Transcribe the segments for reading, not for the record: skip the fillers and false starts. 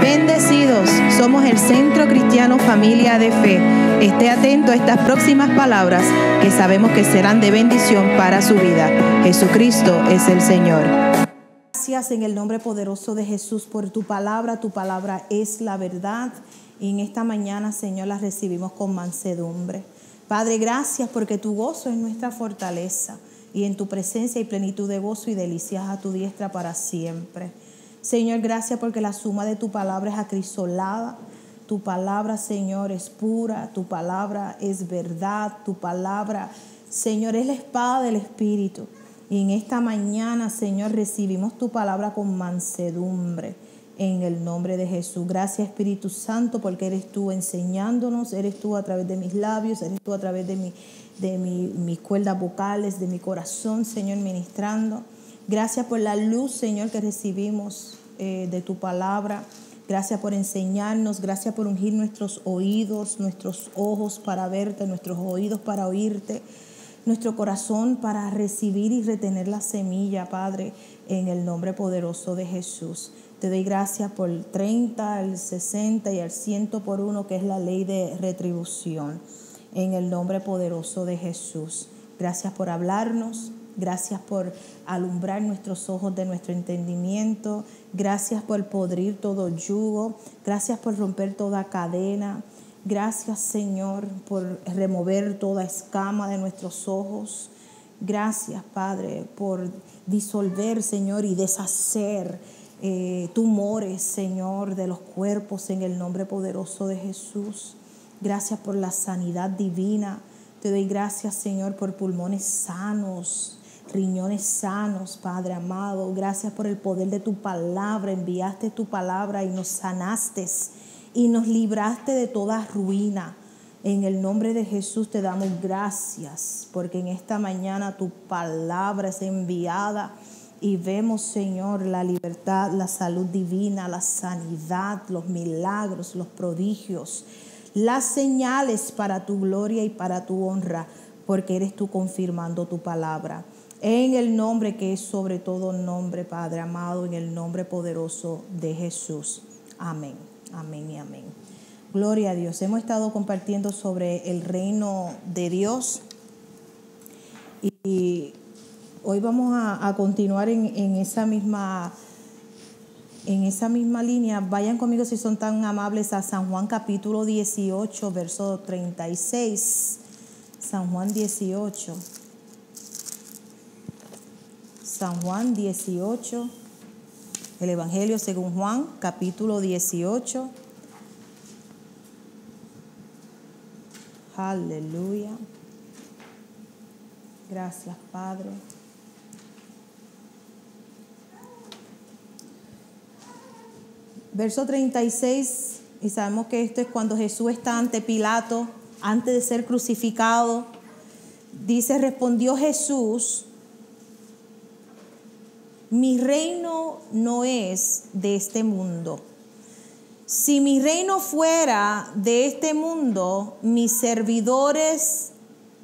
Bendecidos, somos el Centro Cristiano Familia de Fe. Esté atento a estas próximas palabras que sabemos que serán de bendición para su vida. Jesucristo es el Señor. Gracias en el nombre poderoso de Jesús por tu palabra. Tu palabra es la verdad. Y en esta mañana, Señor, la recibimos con mansedumbre. Padre, gracias porque tu gozo es nuestra fortaleza. Y en tu presencia hay plenitud de gozo y delicias a tu diestra para siempre. Señor, gracias porque la suma de tu palabra es acrisolada. Tu palabra, Señor, es pura. Tu palabra es verdad. Tu palabra, Señor, es la espada del Espíritu. Y en esta mañana, Señor, recibimos tu palabra con mansedumbre en el nombre de Jesús. Gracias, Espíritu Santo, porque eres tú enseñándonos, eres tú a través de mis labios, eres tú a través de mis cuerdas vocales, de mi corazón, Señor, ministrando. Gracias por la luz, Señor, que recibimos de tu palabra. Gracias por enseñarnos, gracias por ungir nuestros oídos, nuestros ojos para verte, nuestros oídos para oírte, nuestro corazón para recibir y retener la semilla, Padre, en el nombre poderoso de Jesús. Te doy gracias por el 30, el 60 y el 100 por 1, que es la ley de retribución, en el nombre poderoso de Jesús. Gracias por hablarnos. Gracias por alumbrar nuestros ojos de nuestro entendimiento. Gracias por podrir todo yugo. Gracias por romper toda cadena. Gracias, Señor, por remover toda escama de nuestros ojos. Gracias, Padre, por disolver, Señor, y deshacer tumores, Señor, de los cuerpos en el nombre poderoso de Jesús. Gracias por la sanidad divina. Te doy gracias, Señor, por pulmones sanos, riñones sanos, Padre amado. Gracias por el poder de tu palabra. Enviaste tu palabra y nos sanaste y nos libraste de toda ruina. En el nombre de Jesús te damos gracias, porque en esta mañana tu palabra es enviada y vemos, Señor, la libertad, la salud divina, la sanidad, los milagros, los prodigios, las señales para tu gloria y para tu honra, porque eres tú confirmando tu palabra. En el nombre que es sobre todo nombre, Padre amado, en el nombre poderoso de Jesús. Amén, amén y amén. Gloria a Dios. Hemos estado compartiendo sobre el reino de Dios y hoy vamos a continuar en esa misma línea. Vayan conmigo, si son tan amables, a San Juan capítulo 18, verso 36. San Juan 18. San Juan 18, el Evangelio según Juan, capítulo 18. Aleluya. Gracias, Padre. Verso 36, y sabemos que esto es cuando Jesús está ante Pilato, antes de ser crucificado. Dice, respondió Jesús: mi reino no es de este mundo. Si mi reino fuera de este mundo, mis servidores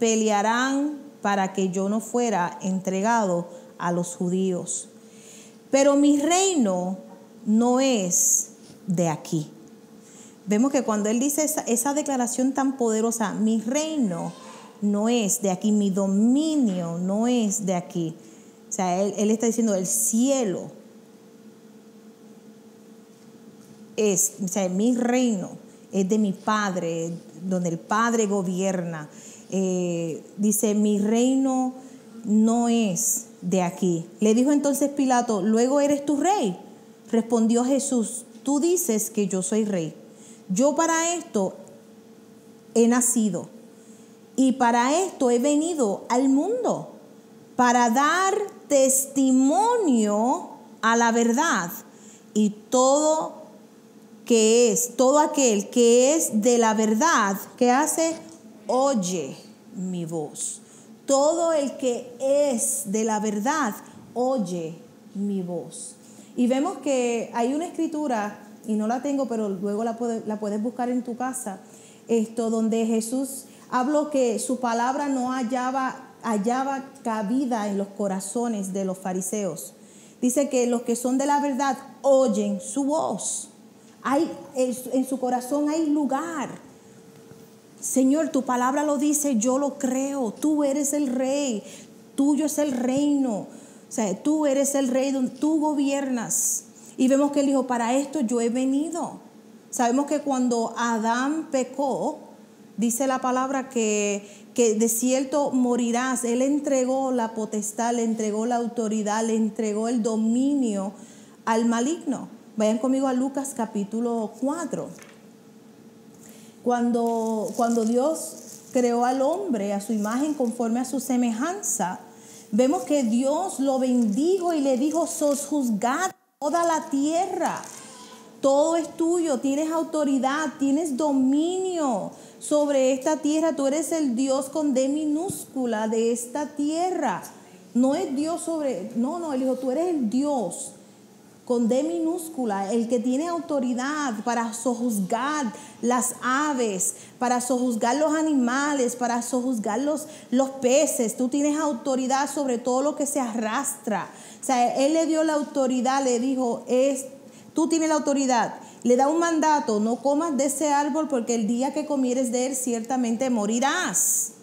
pelearán para que yo no fuera entregado a los judíos. Pero mi reino no es de aquí. Vemos que cuando él dice esa declaración tan poderosa, mi reino no es de aquí, mi dominio no es de aquí. O sea, él está diciendo, el cielo es, o sea, mi reino es de mi Padre, donde el Padre gobierna. Dice, mi reino no es de aquí. Le dijo entonces Pilato, ¿luego eres tu rey? Respondió Jesús, tú dices que yo soy rey. Yo para esto he nacido y para esto he venido al mundo, para dar testimonio a la verdad. Y todo aquel que es de la verdad, ¿qué hace? Oye mi voz. Todo el que es de la verdad, oye mi voz. Y vemos que hay una escritura, y no la tengo, pero luego la puedes buscar en tu casa, donde Jesús habló que su palabra no hallaba cabida en los corazones de los fariseos. Dice que los que son de la verdad oyen su voz. En su corazón hay lugar. Señor, tu palabra lo dice, yo lo creo. Tú eres el rey, tuyo es el reino. O sea, tú eres el rey donde tú gobiernas. Y vemos que él dijo, para esto yo he venido. Sabemos que cuando Adán pecó, dice la palabra que de cierto morirás. Él entregó la potestad, le entregó la autoridad, le entregó el dominio al maligno. Vayan conmigo a Lucas capítulo 4. Cuando Dios creó al hombre a su imagen conforme a su semejanza, vemos que Dios lo bendijo y le dijo, sojuzgad toda la tierra. Todo es tuyo, tienes autoridad, tienes dominio sobre esta tierra. Tú eres el Dios con D minúscula de esta tierra. No es Dios sobre... No, él dijo, tú eres el Dios con D minúscula, el que tiene autoridad para sojuzgar las aves, para sojuzgar los animales, para sojuzgar los peces. Tú tienes autoridad sobre todo lo que se arrastra. O sea, él le dio la autoridad, le dijo, tú tienes la autoridad. Le da un mandato, no comas de ese árbol porque el día que comieres de él ciertamente morirás.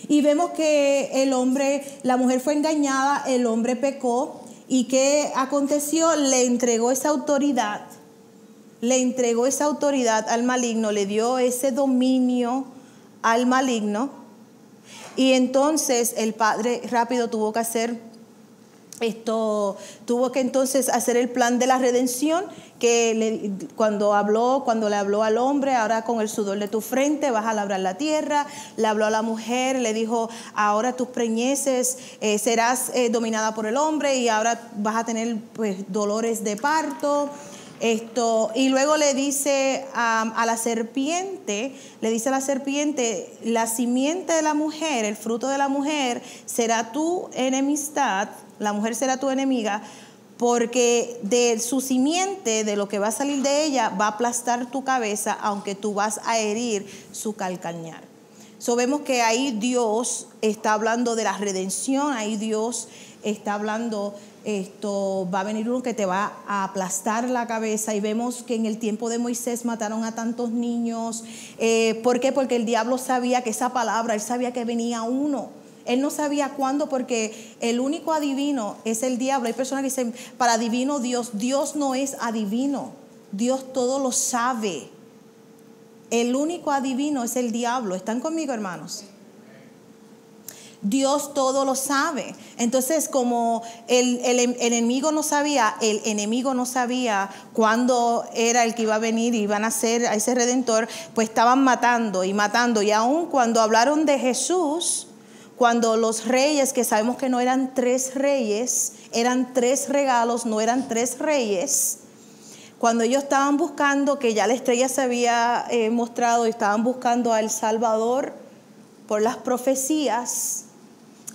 Y vemos que la mujer fue engañada, el hombre pecó. ¿Y qué aconteció? Le entregó esa autoridad al maligno, le dio ese dominio al maligno. Y entonces el padre rápido tuvo que hacer hacer el plan de la redención, cuando le habló al hombre, ahora con el sudor de tu frente vas a labrar la tierra. Le habló a la mujer, le dijo, ahora tus preñeces serás dominada por el hombre y ahora vas a tener pues dolores de parto. Y luego le dice a la serpiente, la simiente de la mujer, el fruto de la mujer será tu enemistad, la mujer será tu enemiga, porque de su simiente, de lo que va a salir de ella, va a aplastar tu cabeza, aunque tú vas a herir su calcañar. Vemos que ahí Dios está hablando de la redención, ahí Dios está hablando, va a venir uno que te va a aplastar la cabeza. Y vemos que en el tiempo de Moisés mataron a tantos niños. ¿Por qué? Porque el diablo sabía que esa palabra, él sabía que venía uno. Él no sabía cuándo, porque el único adivino es el diablo. Hay personas que dicen, para adivino Dios. Dios no es adivino. Dios todo lo sabe. El único adivino es el diablo. ¿Están conmigo, hermanos? Dios todo lo sabe. Entonces, como el enemigo no sabía cuándo era el que iba a venir y iban a ser a ese redentor, pues estaban matando. Y aún cuando hablaron de Jesús, cuando los reyes, que sabemos que no eran 3 reyes, eran 3 regalos, no eran 3 reyes. Cuando ellos estaban buscando, que ya la estrella se había mostrado, y estaban buscando al Salvador por las profecías,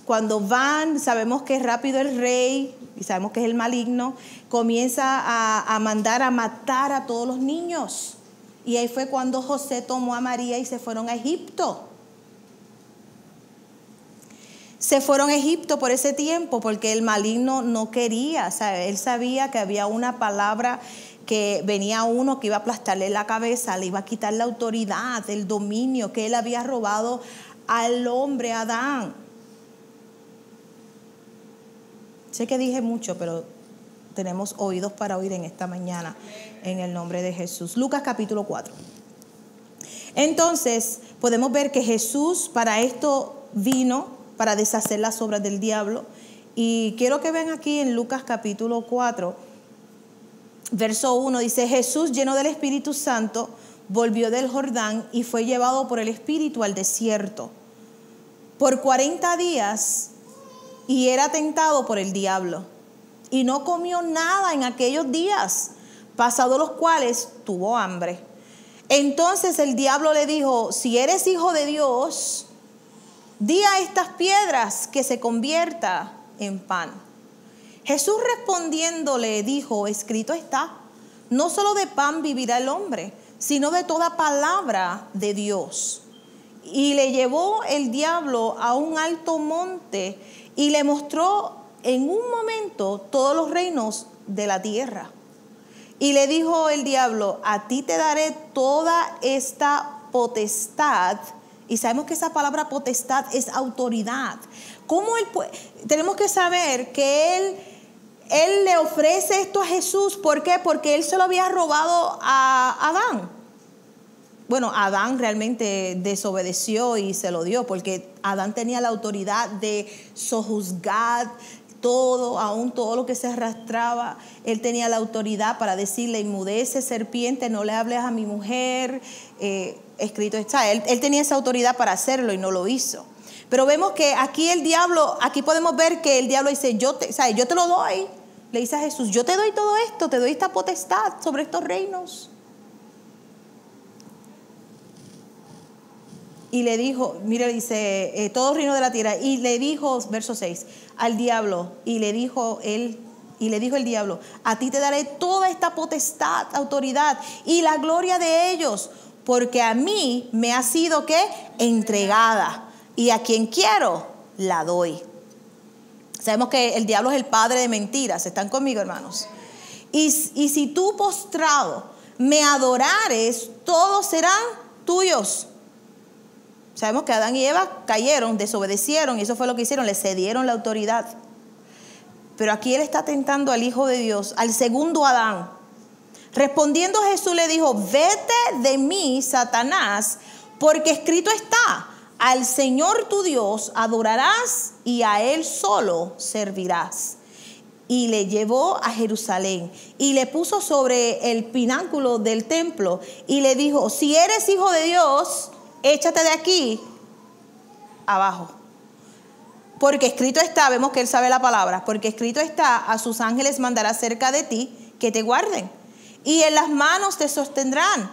cuando van, sabemos que rápido el rey, y sabemos que es el maligno, comienza a mandar a matar a todos los niños. Y ahí fue cuando José tomó a María y se fueron a Egipto. Se fueron a Egipto por ese tiempo porque el maligno no quería. O sea, él sabía que había una palabra, que venía uno que iba a aplastarle la cabeza, le iba a quitar la autoridad, el dominio que él había robado al hombre, Adán. Sé que dije mucho, pero tenemos oídos para oír en esta mañana, en el nombre de Jesús. Lucas capítulo 4. Entonces, podemos ver que Jesús para esto vino, para deshacer las obras del diablo. Y quiero que vean aquí en Lucas capítulo 4, verso 1, dice: Jesús, lleno del Espíritu Santo, volvió del Jordán y fue llevado por el Espíritu al desierto por 40 días y era tentado por el diablo. Y no comió nada en aquellos días, pasados los cuales tuvo hambre. Entonces el diablo le dijo: si eres hijo de Dios, di a estas piedras que se convierta en pan. Jesús respondiéndole dijo: escrito está, no solo de pan vivirá el hombre, sino de toda palabra de Dios. Y le llevó el diablo a un alto monte y le mostró en un momento todos los reinos de la tierra. Y le dijo el diablo, a ti te daré toda esta potestad. Y sabemos que esa palabra potestad es autoridad. ¿Cómo él puede? Tenemos que saber que él le ofrece esto a Jesús. ¿Por qué? Porque él se lo había robado a Adán. Bueno, Adán realmente desobedeció y se lo dio, porque Adán tenía la autoridad de sojuzgar todo, aún todo lo que se arrastraba. Él tenía la autoridad para decirle, enmudece, serpiente, no le hables a mi mujer. Escrito está, él tenía esa autoridad para hacerlo y no lo hizo. Pero vemos que aquí el diablo, aquí podemos ver que el diablo dice, yo te lo doy. Le dice a Jesús, yo te doy todo esto, te doy esta potestad sobre estos reinos. Y le dijo, mire, dice, todo reino de la tierra. Y le dijo, verso 6, al diablo, y le dijo el diablo, a ti te daré toda esta potestad, autoridad y la gloria de ellos, porque a mí me ha sido, ¿qué? Entregada, y a quien quiero, la doy. Sabemos que el diablo es el padre de mentiras. ¿Están conmigo, hermanos? Y si tú postrado me adorares, todos serán tuyos. Sabemos que Adán y Eva cayeron, desobedecieron, y eso fue lo que hicieron, le cedieron la autoridad. Pero aquí él está tentando al Hijo de Dios, al segundo Adán. Respondiendo Jesús le dijo, vete de mí, Satanás, porque escrito está, al Señor tu Dios adorarás y a Él solo servirás. Y le llevó a Jerusalén y le puso sobre el pináculo del templo y le dijo, si eres hijo de Dios, échate de aquí abajo. Porque escrito está, vemos que él sabe la palabra, porque escrito está, a sus ángeles mandará cerca de ti que te guarden. Y en las manos te sostendrán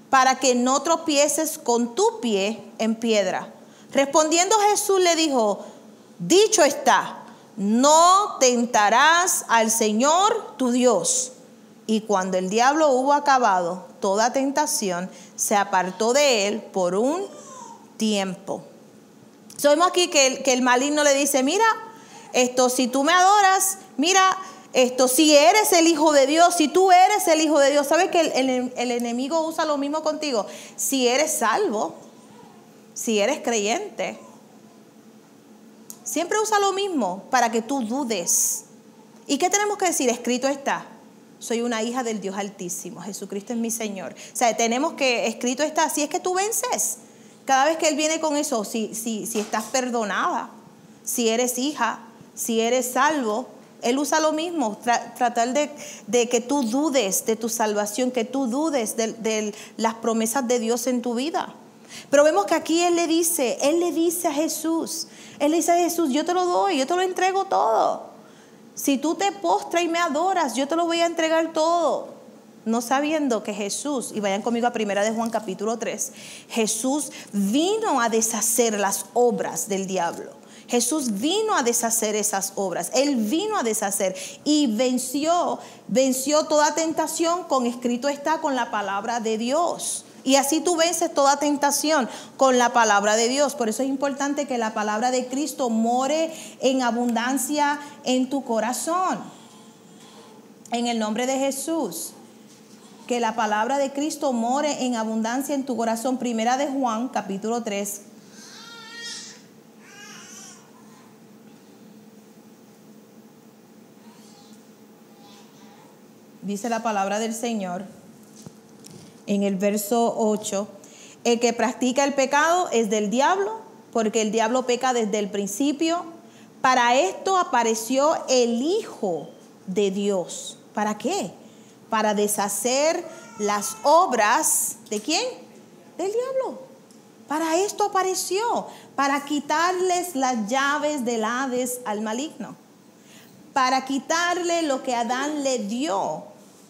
para que no tropieces con tu pie en piedra. Respondiendo Jesús le dijo, dicho está, no tentarás al Señor tu Dios. Y cuando el diablo hubo acabado toda tentación, se apartó de él por un tiempo. Sabemos aquí que el maligno le dice, mira, si tú me adoras, mira, si eres el Hijo de Dios, si tú eres el Hijo de Dios, ¿sabes que el enemigo usa lo mismo contigo? Si eres salvo, si eres creyente, siempre usa lo mismo para que tú dudes. ¿Y qué tenemos que decir? Escrito está. Soy una hija del Dios Altísimo. Jesucristo es mi Señor. O sea, tenemos que, escrito está, si es que tú vences. Cada vez que Él viene con eso, si estás perdonada, si eres hija, si eres salvo, Él usa lo mismo. Tratar de que tú dudes de tu salvación, que tú dudes de las promesas de Dios en tu vida. Pero vemos que aquí Él le dice a Jesús, yo te lo doy, yo te lo entrego todo. Si tú te postras y me adoras, yo te lo voy a entregar todo. No sabiendo que Jesús, y vayan conmigo a 1 de Juan capítulo 3, Jesús vino a deshacer las obras del diablo. Jesús vino a deshacer esas obras. Él vino a deshacer y venció toda tentación, con escrito está, con la palabra de Dios. Y así tú vences toda tentación con la palabra de Dios. Por eso es importante que la palabra de Cristo more en abundancia en tu corazón. En el nombre de Jesús. Que la palabra de Cristo more en abundancia en tu corazón. 1 de Juan, capítulo 3. Dice la palabra del Señor. En el verso 8, el que practica el pecado es del diablo, porque el diablo peca desde el principio. Para esto apareció el Hijo de Dios. ¿Para qué? Para deshacer las obras ¿de quién? Del diablo. Para esto apareció, para quitarles las llaves del Hades al maligno, para quitarle lo que Adán le dio,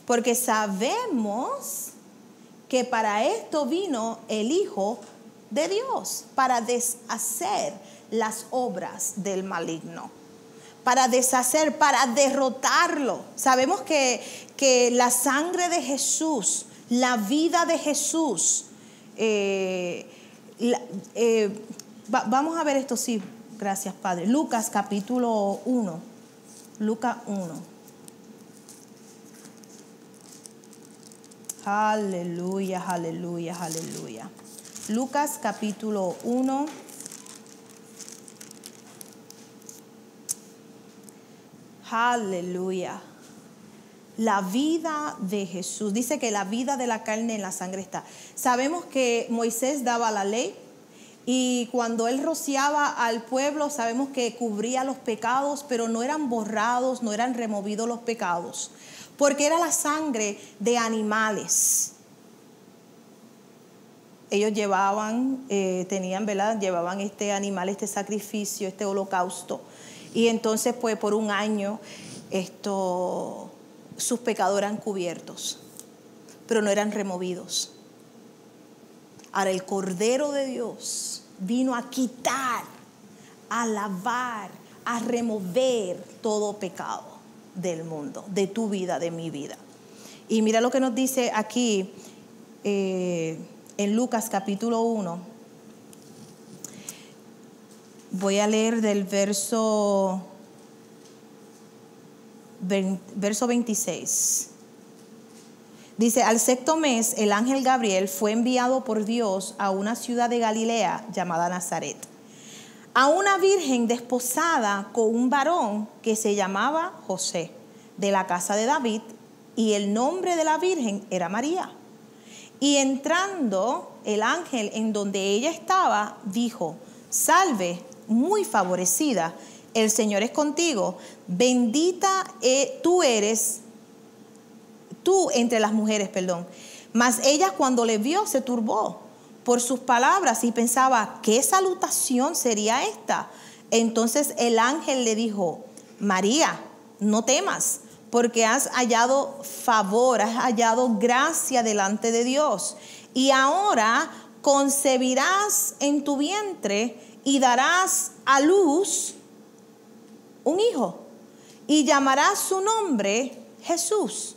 porque sabemos que para esto vino el Hijo de Dios, para deshacer las obras del maligno, para deshacer, para derrotarlo. Sabemos que la sangre de Jesús, la vida de Jesús, vamos a ver esto, sí, gracias Padre. Lucas capítulo 1, Lucas 1. Aleluya, aleluya, aleluya. Lucas capítulo 1. Aleluya. La vida de Jesús. Dice que la vida de la carne en la sangre está. Sabemos que Moisés daba la ley y cuando él rociaba al pueblo, sabemos que cubría los pecados, pero no eran borrados, no eran removidos los pecados, porque era la sangre de animales. Ellos llevaban, llevaban este animal, este sacrificio, este holocausto. Y entonces, pues, por un año, sus pecados eran cubiertos, pero no eran removidos. Ahora, el Cordero de Dios vino a quitar, a lavar, a remover todo pecado del mundo, de tu vida, de mi vida. Y mira lo que nos dice aquí en Lucas capítulo 1. Voy a leer del verso 26. Dice: al sexto mes, el ángel Gabriel fue enviado por Dios a una ciudad de Galilea llamada Nazaret, a una virgen desposada con un varón que se llamaba José, de la casa de David, y el nombre de la virgen era María. Y entrando el ángel en donde ella estaba, dijo: salve, muy favorecida, el Señor es contigo, bendita tú eres, tú entre las mujeres, Mas ella, cuando le vio, se turbó por sus palabras y pensaba: ¿qué salutación sería esta? Entonces el ángel le dijo: María, no temas, porque has hallado favor, has hallado gracia delante de Dios. Y ahora concebirás en tu vientre y darás a luz un hijo, y llamarás su nombre Jesús.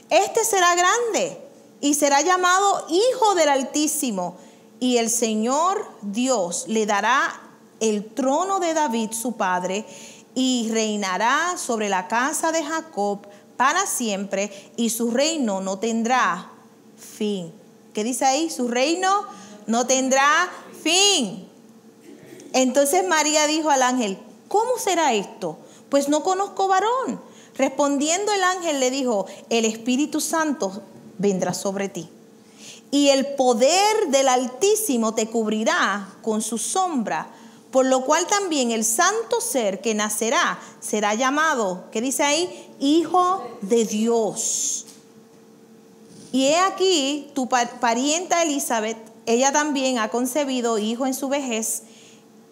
Este será grande y será llamado Hijo del Altísimo, y el Señor Dios le dará el trono de David su padre, y reinará sobre la casa de Jacob para siempre, y su reino no tendrá fin. ¿Qué dice ahí? Su reino no tendrá fin. Entonces María dijo al ángel: ¿cómo será esto? Pues no conozco varón. Respondiendo el ángel le dijo: el Espíritu Santo vendrá sobre ti, y el poder del Altísimo te cubrirá con su sombra, por lo cual también el santo ser que nacerá será llamado, ¿qué dice ahí? Hijo de Dios. Y he aquí tu parienta Elizabeth, ella también ha concebido hijo en su vejez,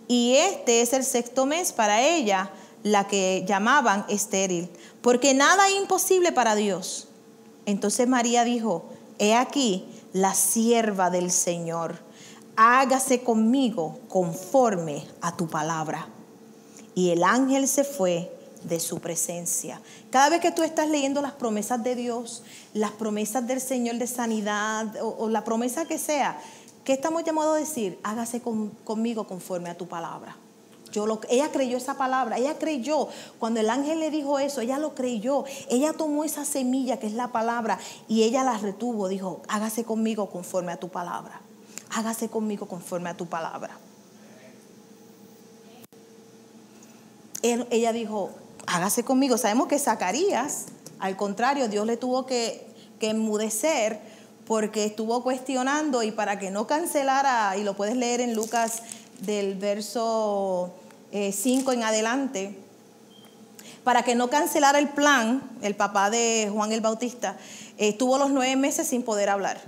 y este es el sexto mes para ella, la que llamaban estéril, porque nada es imposible para Dios. Entonces María dijo: he aquí la sierva del Señor, hágase conmigo conforme a tu palabra. Y el ángel se fue de su presencia. Cada vez que tú estás leyendo las promesas de Dios, las promesas del Señor de sanidad, o la promesa que sea, ¿qué estamos llamados a decir? Hágase conmigo conforme a tu palabra. Ella creyó esa palabra, ella creyó. Cuando el ángel le dijo eso, ella lo creyó. Ella tomó esa semilla que es la palabra y ella la retuvo. Dijo: hágase conmigo conforme a tu palabra. Hágase conmigo conforme a tu palabra. Ella dijo: hágase conmigo. Sabemos que Zacarías, al contrario, Dios le tuvo que enmudecer, porque estuvo cuestionando, y para que no cancelara, y lo puedes leer en Lucas del verso 5 en adelante, para que no cancelara el plan, el papá de Juan el Bautista estuvo los 9 meses sin poder hablar.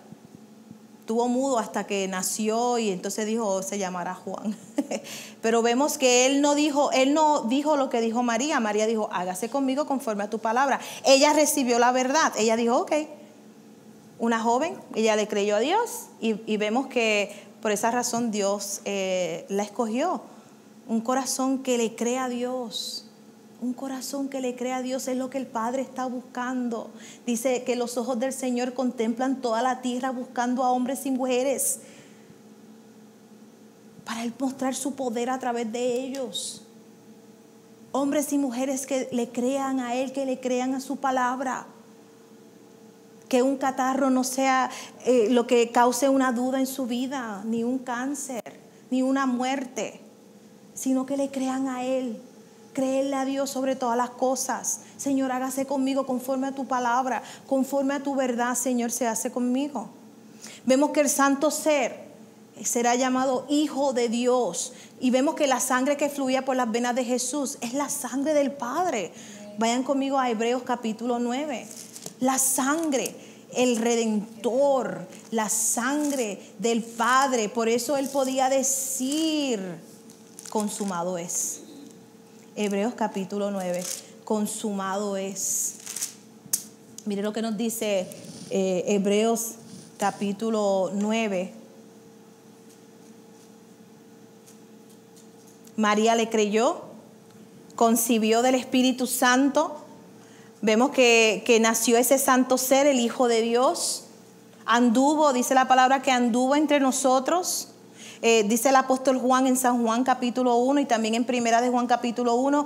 Estuvo mudo hasta que nació, y entonces dijo: se llamará Juan. Pero vemos que él no dijo lo que dijo María. María dijo: hágase conmigo conforme a tu palabra. Ella recibió la verdad. Ella dijo: ok. Una joven, ella le creyó a Dios, y vemos que por esa razón Dios la escogió. Un corazón que le cree a Dios. Un corazón que le cree a Dios es lo que el Padre está buscando. Dice que los ojos del Señor contemplan toda la tierra, buscando a hombres y mujeres para Él mostrar su poder a través de ellos. Hombres y mujeres que le crean a Él, que le crean a su palabra. Que un catarro no sea lo que cause una duda en su vida, ni un cáncer, ni una muerte, sino que le crean a Él. Creerle a Dios sobre todas las cosas. Señor, hágase conmigo conforme a tu palabra, conforme a tu verdad, Señor, se hace conmigo. Vemos que el santo ser será llamado Hijo de Dios. Y vemos que la sangre que fluía por las venas de Jesús es la sangre del Padre. Vayan conmigo a Hebreos capítulo 9. La sangre, el Redentor, la sangre del Padre. Por eso Él podía decir, consumado es. Hebreos capítulo 9, consumado es. Mire lo que nos dice Hebreos capítulo 9. María le creyó, concibió del Espíritu Santo. Vemos que nació ese santo ser, el Hijo de Dios. Anduvo, dice la palabra que anduvo entre nosotros. Dice el apóstol Juan en San Juan capítulo 1 y también en Primera de Juan capítulo 1,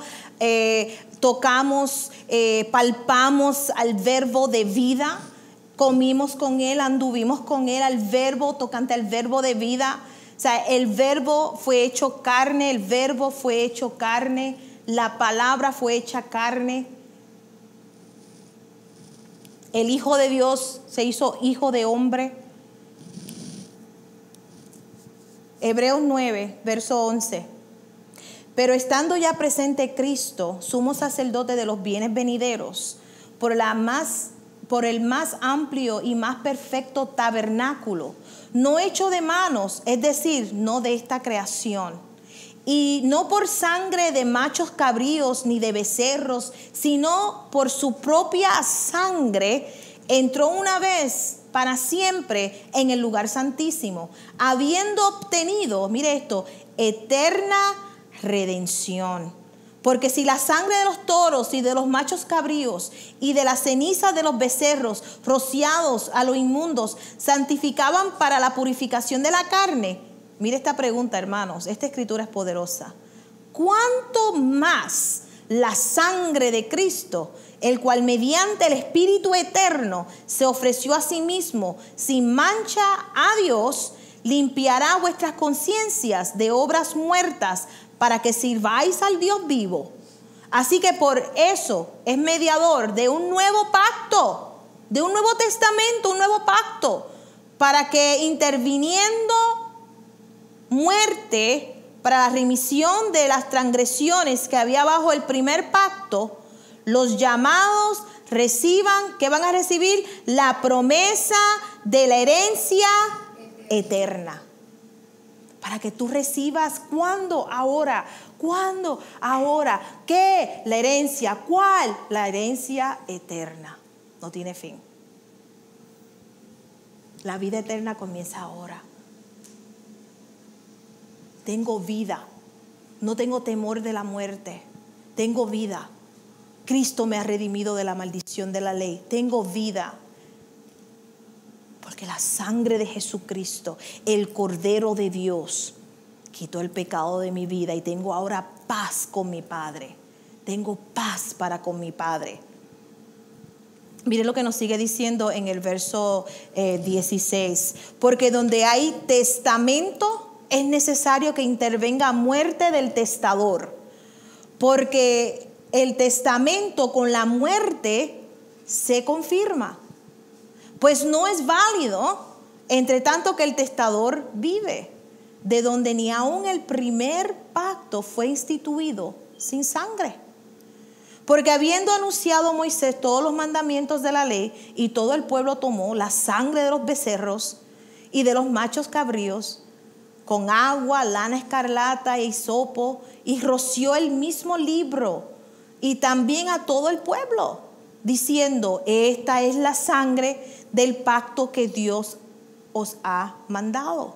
tocamos, palpamos al verbo de vida, comimos con Él, anduvimos con Él, al verbo, tocante al verbo de vida. O sea, el verbo fue hecho carne, el verbo fue hecho carne, la palabra fue hecha carne. El Hijo de Dios se hizo hijo de hombre. Hebreos 9, verso 11. Pero estando ya presente Cristo, sumo sacerdote de los bienes venideros, por el más amplio y más perfecto tabernáculo, no hecho de manos, es decir, no de esta creación, y no por sangre de machos cabríos ni de becerros, sino por su propia sangre, entró una vez para siempre en el lugar santísimo, habiendo obtenido, mire esto, eterna redención. Porque si la sangre de los toros y de los machos cabríos y de la ceniza de los becerros rociados a los inmundos santificaban para la purificación de la carne, mire esta pregunta, hermanos, esta escritura es poderosa. ¿Cuánto más la sangre de Cristo, el cual mediante el Espíritu eterno se ofreció a sí mismo sin mancha a Dios, limpiará vuestras conciencias de obras muertas para que sirváis al Dios vivo? Así que por eso es mediador de un nuevo pacto, de un nuevo testamento, un nuevo pacto, para que interviniendo muerte para la remisión de las transgresiones que había bajo el primer pacto, los llamados reciban, ¿qué van a recibir? La promesa de la herencia eterna. Para que tú recibas, ¿cuándo? Ahora. ¿Cuándo? Ahora. ¿Qué? La herencia. ¿Cuál? La herencia eterna. No tiene fin. La vida eterna comienza ahora. Tengo vida. No tengo temor de la muerte. Tengo vida. Cristo me ha redimido de la maldición de la ley. Tengo vida. Porque la sangre de Jesucristo, el Cordero de Dios, quitó el pecado de mi vida y tengo ahora paz con mi Padre. Tengo paz para con mi Padre. Mire lo que nos sigue diciendo en el verso 16. Porque donde hay testamento, es necesario que intervenga muerte del testador. Porque el testamento con la muerte se confirma. Pues no es válido, entre tanto que el testador vive, de donde ni aun el primer pacto fue instituido sin sangre. Porque habiendo anunciado Moisés todos los mandamientos de la ley, y todo el pueblo tomó la sangre de los becerros y de los machos cabríos, con agua, lana escarlata e hisopo, y roció el mismo libro, y también a todo el pueblo, diciendo: esta es la sangre del pacto que Dios os ha mandado.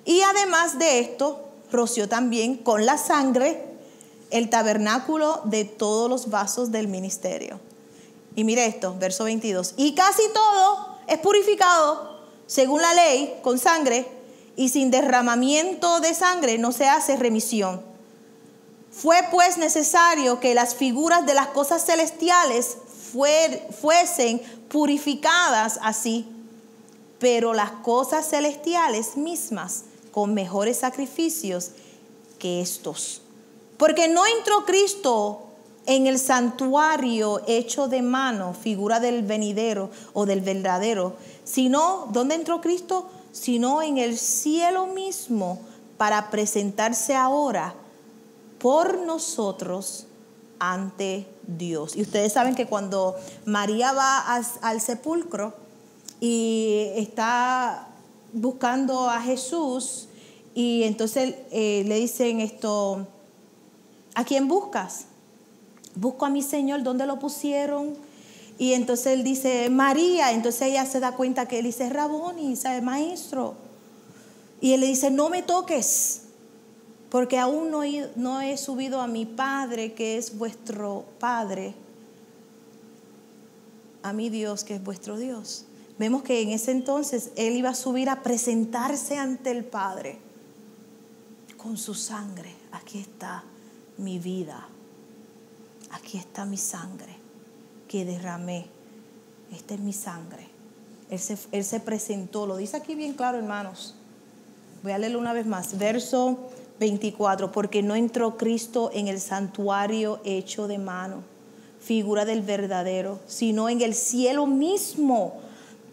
Y además de esto, roció también con la sangre el tabernáculo de todos los vasos del ministerio. Y mire esto, verso 22. Y casi todo es purificado según la ley con sangre, y sin derramamiento de sangre no se hace remisión. Fue pues necesario que las figuras de las cosas celestiales fuesen purificadas así, pero las cosas celestiales mismas con mejores sacrificios que estos. Porque no entró Cristo en el santuario hecho de mano, figura del venidero o del verdadero, sino, ¿dónde entró Cristo? Sino en el cielo mismo, para presentarse ahora por nosotros ante Dios. Y ustedes saben que cuando María va al sepulcro y está buscando a Jesús, y entonces le dicen esto: ¿a quién buscas? Busco a mi Señor. ¿Dónde lo pusieron? Y entonces él dice: María. Entonces ella se da cuenta que él dice: Raboni, ¿sabe? Maestro. Y él le dice: no me toques, porque aún no he subido a mi Padre, que es vuestro Padre, a mi Dios, que es vuestro Dios. Vemos que en ese entonces él iba a subir a presentarse ante el Padre con su sangre. Aquí está mi vida, aquí está mi sangre que derramé. Esta es mi sangre. Él se presentó, lo dice aquí bien claro, hermanos. Voy a leerlo una vez más, verso 24. Porque no entró Cristo en el santuario hecho de mano, figura del verdadero, sino en el cielo mismo,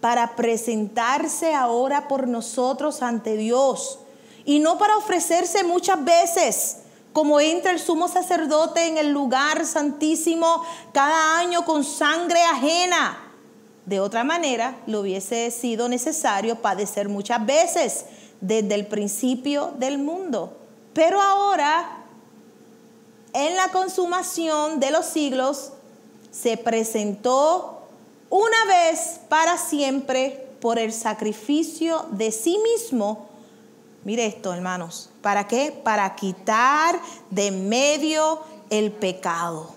para presentarse ahora por nosotros ante Dios, y no para ofrecerse muchas veces, como entra el sumo sacerdote en el lugar santísimo cada año con sangre ajena. De otra manera, le hubiese sido necesario padecer muchas veces desde el principio del mundo. Pero ahora, en la consumación de los siglos, se presentó una vez para siempre por el sacrificio de sí mismo. Mire esto, hermanos. ¿Para qué? Para quitar de medio el pecado.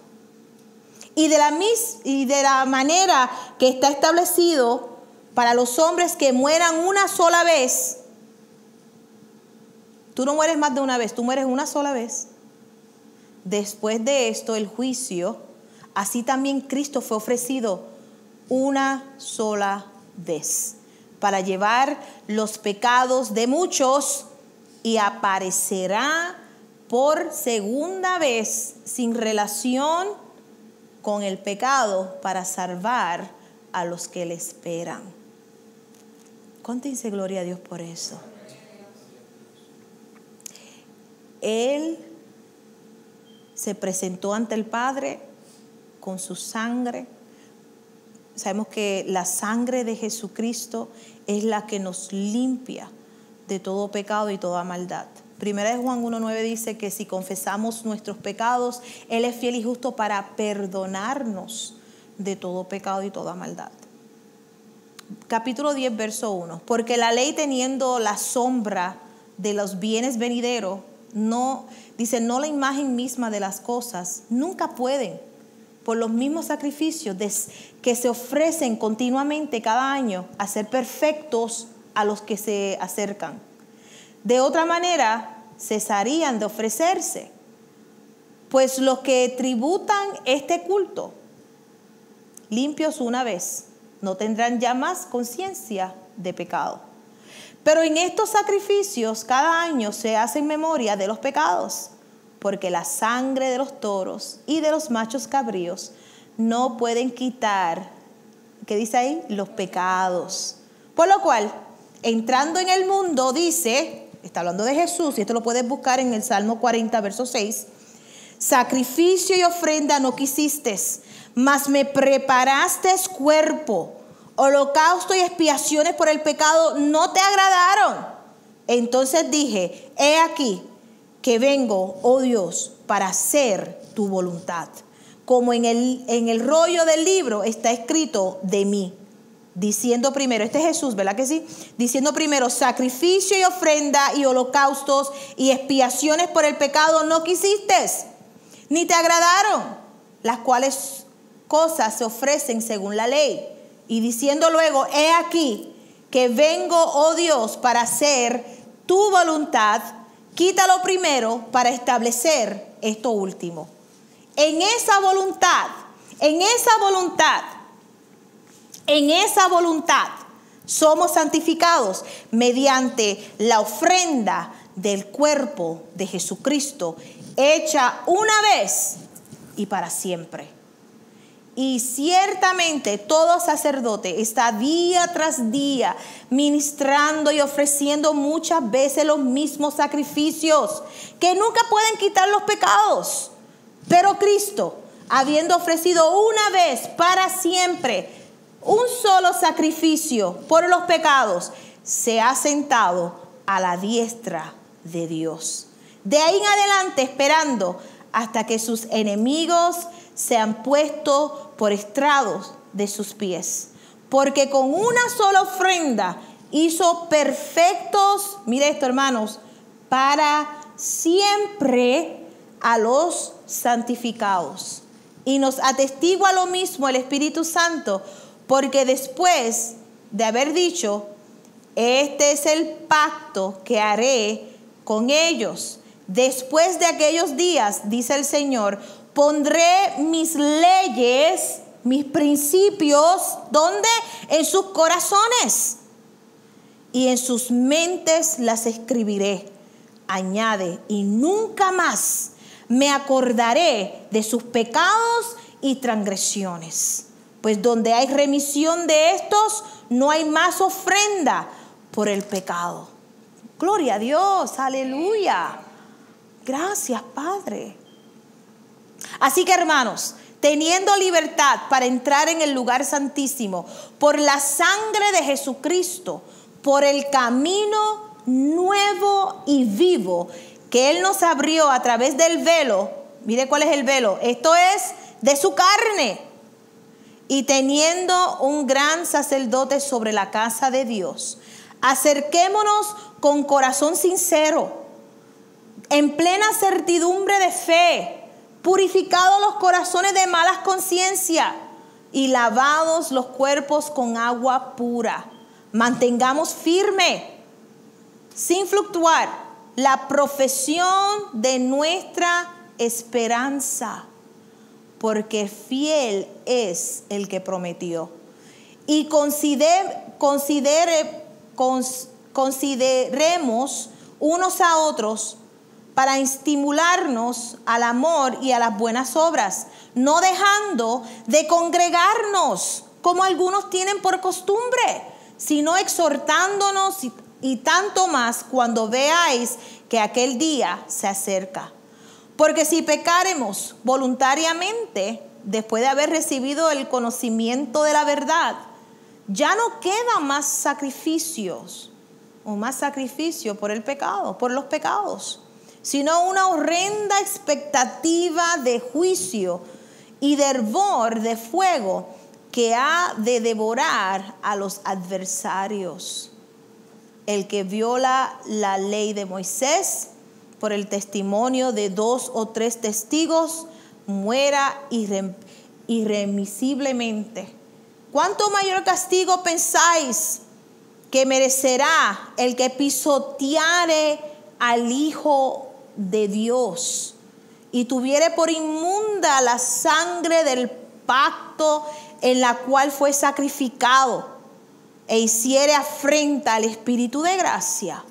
Y de la manera que está establecido para los hombres que mueran una sola vez. Tú no mueres más de una vez, tú mueres una sola vez. Después de esto, el juicio. Así también Cristo fue ofrecido una sola vez para llevar los pecados de muchos, y aparecerá por segunda vez sin relación con el pecado para salvar a los que le esperan. Cuánta gloria a Dios por eso. Él se presentó ante el Padre con su sangre. Sabemos que la sangre de Jesucristo es la que nos limpia de todo pecado y toda maldad. Primera de Juan 1:9 dice que si confesamos nuestros pecados, Él es fiel y justo para perdonarnos de todo pecado y toda maldad. Capítulo 10, verso 1. Porque la ley, teniendo la sombra de los bienes venideros, no la imagen misma de las cosas, nunca pueden, por los mismos sacrificios que se ofrecen continuamente cada año, hacer perfectos a los que se acercan. De otra manera, cesarían de ofrecerse, pues los que tributan este culto, limpios una vez, no tendrán ya más conciencia de pecado. Pero en estos sacrificios cada año se hace en memoria de los pecados, porque la sangre de los toros y de los machos cabríos no pueden quitar, ¿qué dice ahí? Los pecados. Por lo cual, entrando en el mundo, dice, está hablando de Jesús, y esto lo puedes buscar en el Salmo 40, verso 6. Sacrificio y ofrenda no quisiste, mas me preparaste cuerpo. Holocausto y expiaciones por el pecado no te agradaron. Entonces dije, he aquí que vengo, oh Dios, para hacer tu voluntad. Como en el rollo del libro está escrito de mí. Diciendo primero, este es Jesús, ¿verdad que sí? Diciendo primero, sacrificio y ofrenda y holocaustos y expiaciones por el pecado no quisiste, ni te agradaron, las cuales cosas se ofrecen según la ley. Y diciendo luego, he aquí que vengo, oh Dios, para hacer tu voluntad, quítalo primero para establecer esto último. En esa voluntad En esa voluntad somos santificados mediante la ofrenda del cuerpo de Jesucristo, hecha una vez y para siempre. Y ciertamente todo sacerdote está día tras día ministrando y ofreciendo muchas veces los mismos sacrificios que nunca pueden quitar los pecados. Pero Cristo, habiendo ofrecido una vez para siempre un solo sacrificio por los pecados, se ha sentado a la diestra de Dios. De ahí en adelante esperando hasta que sus enemigos sean puestos por estrados de sus pies. Porque con una sola ofrenda hizo perfectos, mire esto hermanos, para siempre a los santificados. Y nos atestigua lo mismo el Espíritu Santo, porque después de haber dicho, este es el pacto que haré con ellos. Después de aquellos días, dice el Señor, pondré mis leyes, mis principios, ¿dónde? En sus corazones. Y en sus mentes las escribiré. Añade, y nunca más me acordaré de sus pecados y transgresiones. Pues donde hay remisión de estos, no hay más ofrenda por el pecado. Gloria a Dios, aleluya. Gracias, Padre. Así que, hermanos, teniendo libertad para entrar en el lugar santísimo por la sangre de Jesucristo, por el camino nuevo y vivo que Él nos abrió a través del velo. Mire cuál es el velo. Esto es de su carne. Y teniendo un gran sacerdote sobre la casa de Dios, acerquémonos con corazón sincero, en plena certidumbre de fe, purificados los corazones de malas conciencias y lavados los cuerpos con agua pura. Mantengamos firme, sin fluctuar, la profesión de nuestra esperanza, porque fiel es el que prometió. Y consideremos unos a otros para estimularnos al amor y a las buenas obras, no dejando de congregarnos como algunos tienen por costumbre, sino exhortándonos y tanto más cuando veáis que aquel día se acerca. Porque si pecáremos voluntariamente, después de haber recibido el conocimiento de la verdad, ya no quedan más sacrificios o más sacrificio por el pecado, por los pecados, sino una horrenda expectativa de juicio y de hervor de fuego que ha de devorar a los adversarios. El que viola la ley de Moisés por el testimonio de 2 o 3 testigos, muera irremisiblemente. ¿Cuánto mayor castigo pensáis que merecerá el que pisoteare al Hijo de Dios y tuviere por inmunda la sangre del pacto en la cual fue sacrificado e hiciere afrenta al Espíritu de gracia?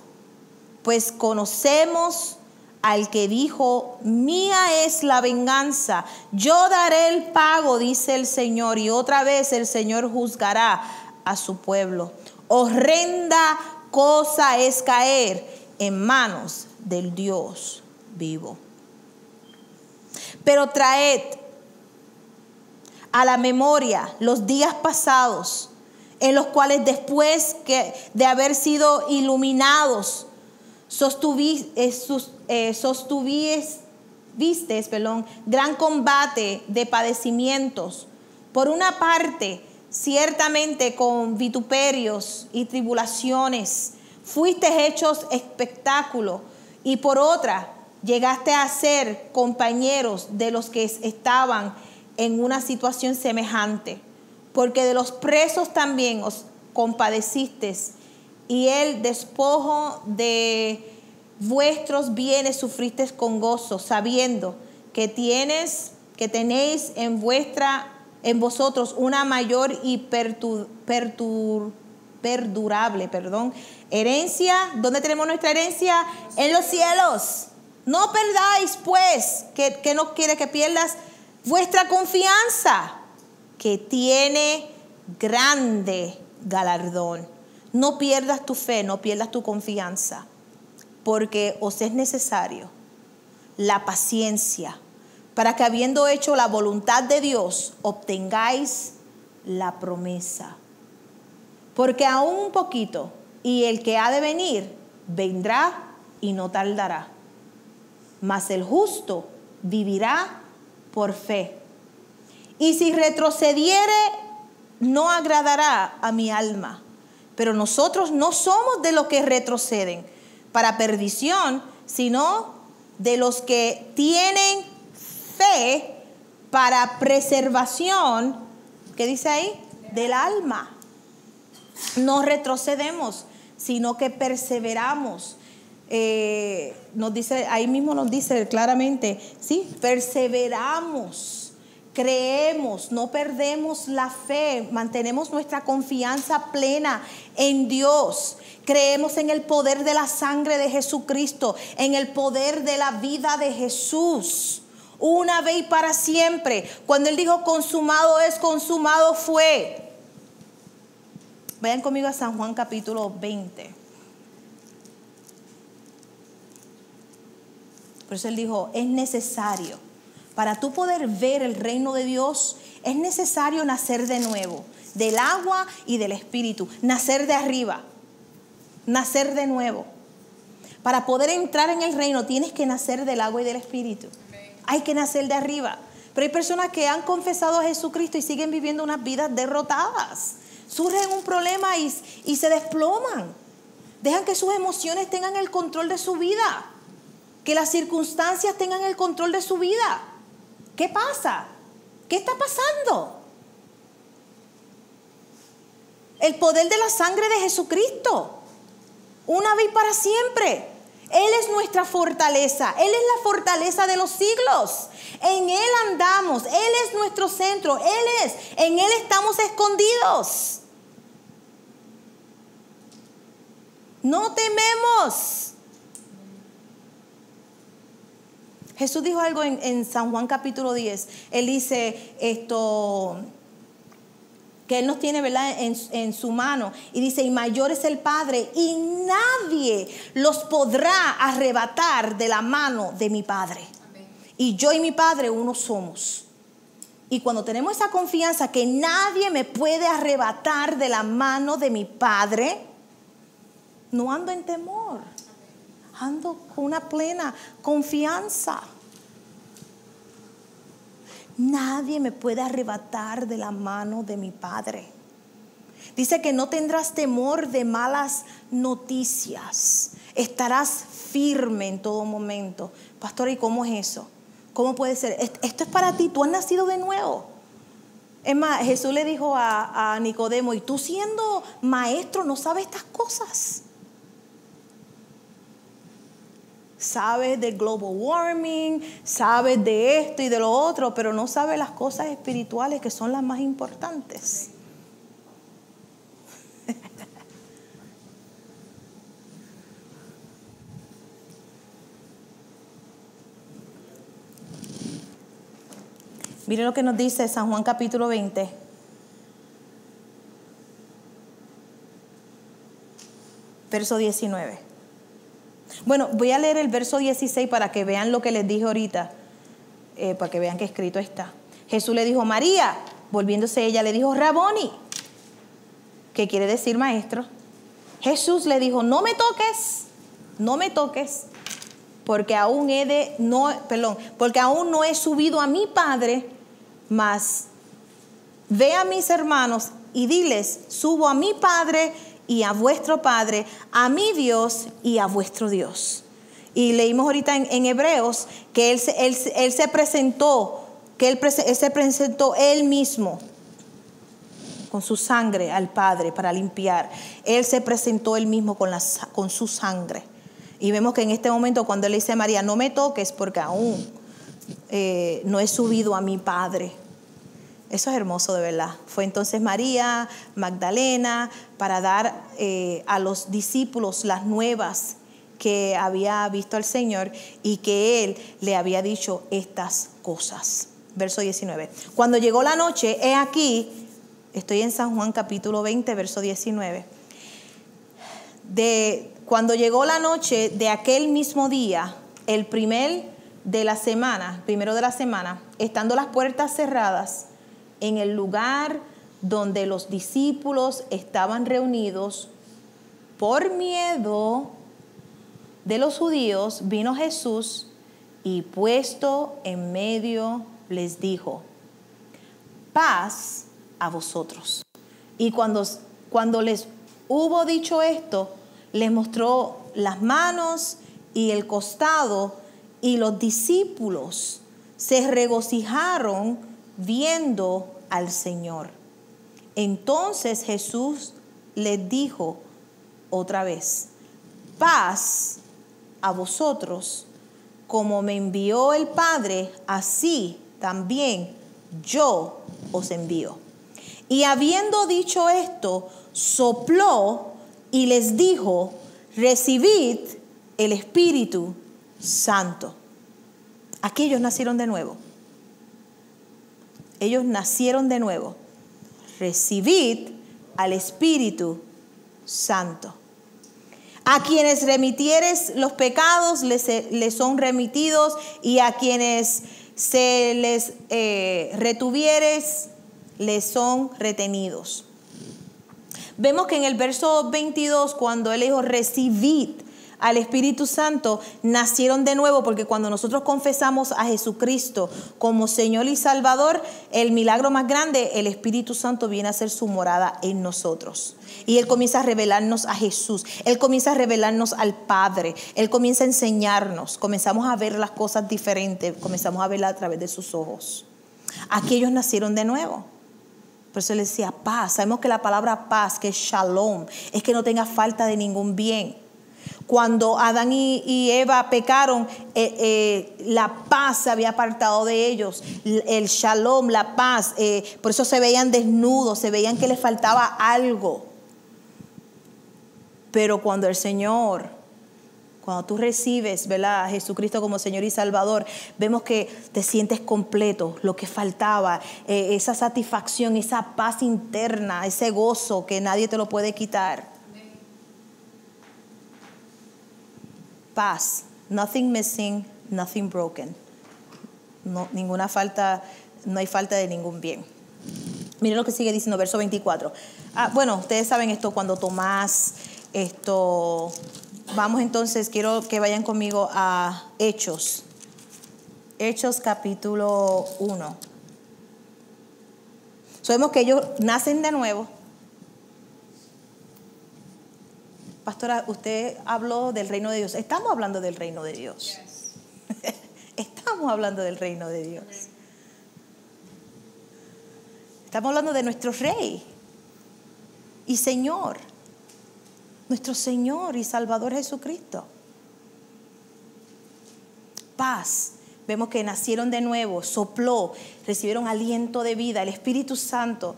Pues conocemos al que dijo, mía es la venganza, yo daré el pago, dice el Señor. Y otra vez el Señor juzgará a su pueblo. Horrenda cosa es caer en manos del Dios vivo. Pero traed a la memoria los días pasados, en los cuales después de haber sido iluminados, visteis gran combate de padecimientos. Por una parte, ciertamente con vituperios y tribulaciones, fuiste hechos espectáculo, y por otra, llegaste a ser compañeros de los que estaban en una situación semejante, porque de los presos también os compadecisteis, y el despojo de vuestros bienes sufristeis con gozo, sabiendo que tenéis en vuestra en vosotros una mayor y perdurable herencia. ¿Dónde tenemos nuestra herencia? En los cielos. No perdáis pues, que no quiere que pierdas vuestra confianza, que tiene grande galardón. No pierdas tu fe, no pierdas tu confianza, porque os es necesario la paciencia, para que habiendo hecho la voluntad de Dios, obtengáis la promesa. Porque aún un poquito, y el que ha de venir, vendrá y no tardará. Mas el justo vivirá por fe. Y si retrocediere, no agradará a mi alma. Pero nosotros no somos de los que retroceden para perdición, sino de los que tienen fe para preservación. ¿Qué dice ahí? Del alma. No retrocedemos, sino que perseveramos. Nos dice, ahí mismo nos dice claramente, sí, perseveramos, creemos, no perdemos la fe, mantenemos nuestra confianza plena en Dios. Creemos en el poder de la sangre de Jesucristo, en el poder de la vida de Jesús, una vez y para siempre. Cuando Él dijo consumado es, consumado fue. Vayan conmigo a San Juan capítulo 20. Por eso Él dijo, es necesario, para tú poder ver el reino de Dios, es necesario nacer de nuevo, del agua y del Espíritu, nacer de arriba, nacer de nuevo. Para poder entrar en el reino tienes que nacer del agua y del Espíritu. Hay que nacer de arriba. Pero hay personas que han confesado a Jesucristo y siguen viviendo unas vidas derrotadas. Surgen un problema y se desploman. Dejan que sus emociones tengan el control de su vida. Que las circunstancias tengan el control de su vida. ¿Qué pasa? ¿Qué está pasando? El poder de la sangre de Jesucristo, una vez y para siempre. Él es nuestra fortaleza. Él es la fortaleza de los siglos. En Él andamos. Él es nuestro centro. En Él estamos escondidos. No tememos. Jesús dijo algo en San Juan capítulo 10. Él dice que Él nos tiene, ¿verdad?, en su mano. Y dice, y mayor es el Padre, y nadie los podrá arrebatar de la mano de mi Padre. Amén. Y yo y mi Padre uno somos. Y cuando tenemos esa confianza que nadie me puede arrebatar de la mano de mi Padre, no ando en temor. Ando con una plena confianza. Nadie me puede arrebatar de la mano de mi Padre. Dice que no tendrás temor de malas noticias. Estarás firme en todo momento. Pastor, ¿y cómo es eso? ¿Cómo puede ser? Esto es para ti, tú has nacido de nuevo. Es más, Jesús le dijo a Nicodemo, y tú siendo maestro no sabes estas cosas. Sabes de global warming, sabes de esto y de lo otro, pero no sabes las cosas espirituales que son las más importantes. Mire lo que nos dice San Juan capítulo 20. Verso 19. Bueno, voy a leer el verso 16 para que vean lo que les dije ahorita, para que vean que escrito está. Jesús le dijo, María, volviéndose ella, le dijo, Raboni, que quiere decir maestro. Jesús le dijo, no me toques, porque aún no he subido a mi Padre, mas ve a mis hermanos y diles, subo a mi Padre y a vuestro Padre, a mi Dios y a vuestro Dios. Y leímos ahorita en Hebreos que él se presentó, él se presentó él mismo con su sangre al Padre para limpiar. Él se presentó él mismo con su sangre. Y vemos que en este momento cuando él dice a María, no me toques porque aún no he subido a mi Padre. Eso es hermoso, de verdad. Fue entonces María Magdalena para dar a los discípulos las nuevas que había visto al Señor y que Él le había dicho estas cosas. Verso 19. Cuando llegó la noche, he aquí, estoy en San Juan capítulo 20, verso 19. Cuando llegó la noche de aquel mismo día, el primero de la semana, estando las puertas cerradas, en el lugar donde los discípulos estaban reunidos, por miedo de los judíos, vino Jesús y puesto en medio les dijo: paz a vosotros. Y cuando les hubo dicho esto, les mostró las manos y el costado, y los discípulos se regocijaron viendo al Señor. Entonces Jesús les dijo otra vez: paz a vosotros. Como me envió el Padre, así también yo os envío. Y habiendo dicho esto, sopló y les dijo: recibid el Espíritu Santo. Aquí ellos nacieron de nuevo. Ellos nacieron de nuevo. Recibid al Espíritu Santo. A quienes remitieres los pecados les son remitidos, y a quienes se les retuvieres les son retenidos. Vemos que en el verso 22, cuando él dijo recibid al Espíritu Santo, nacieron de nuevo, porque cuando nosotros confesamos a Jesucristo como Señor y Salvador, el milagro más grande, el Espíritu Santo viene a hacer su morada en nosotros. Y Él comienza a revelarnos a Jesús, Él comienza a revelarnos al Padre, Él comienza a enseñarnos, comenzamos a ver las cosas diferentes, comenzamos a verlas a través de sus ojos. Aquí ellos nacieron de nuevo. Por eso Él decía paz. Sabemos que la palabra paz, que es shalom, es que no tenga falta de ningún bien. Cuando Adán y Eva pecaron, la paz se había apartado de ellos, el shalom, la paz, por eso se veían desnudos, se veían que les faltaba algo. Pero cuando el Señor, cuando tú recibes, ¿verdad?, a Jesucristo como Señor y Salvador, vemos que te sientes completo, lo que faltaba, esa satisfacción, esa paz interna, ese gozo que nadie te lo puede quitar. Paz, nothing missing, nothing broken. No, ninguna falta, no hay falta de ningún bien. Miren lo que sigue diciendo, verso 24. Bueno, ustedes saben esto cuando Tomás, vamos entonces, quiero que vayan conmigo a Hechos. Hechos capítulo 1. Sabemos que ellos nacen de nuevo. Pastora, usted habló del reino de Dios. Estamos hablando del reino de Dios. Yes. Estamos hablando del reino de Dios. Estamos hablando de nuestro Rey y Señor. Nuestro Señor y Salvador Jesucristo. Paz. Vemos que nacieron de nuevo, sopló, recibieron aliento de vida, el Espíritu Santo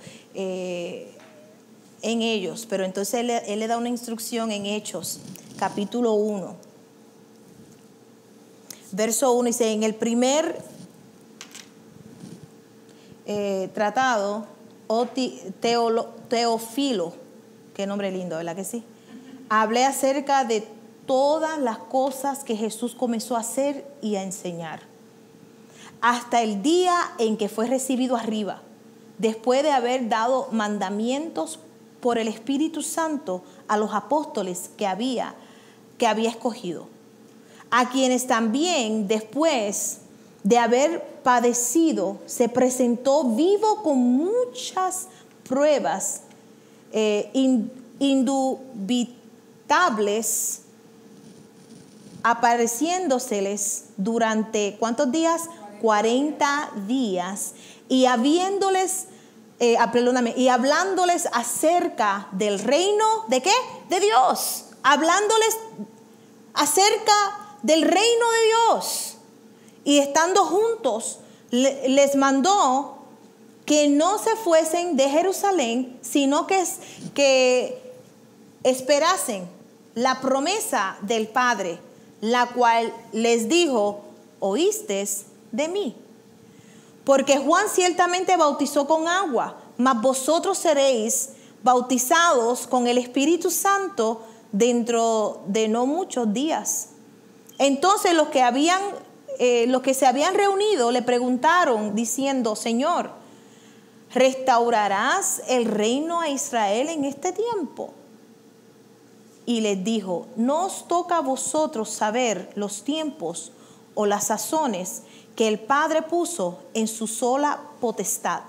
en ellos. Pero entonces él le da una instrucción en Hechos, capítulo 1. Verso 1 dice: en el primer tratado, Teófilo, qué nombre lindo, ¿verdad que sí? Hablé acerca de todas las cosas que Jesús comenzó a hacer y a enseñar, hasta el día en que fue recibido arriba, después de haber dado mandamientos por el Espíritu Santo a los apóstoles que había escogido, a quienes también después de haber padecido se presentó vivo con muchas pruebas indubitables, apareciéndoseles durante ¿cuántos días? 40 días, y y hablándoles acerca del reino, ¿de qué? De Dios. Hablándoles acerca del reino de Dios. Y estando juntos, les mandó que no se fuesen de Jerusalén, sino que esperasen la promesa del Padre, la cual les dijo: oísteis de mí. Porque Juan ciertamente bautizó con agua, mas vosotros seréis bautizados con el Espíritu Santo dentro de no muchos días. Entonces los que se habían reunido le preguntaron diciendo: Señor, ¿restaurarás el reino a Israel en este tiempo? Y les dijo: no os toca a vosotros saber los tiempos o las sazones que el Padre puso en su sola potestad,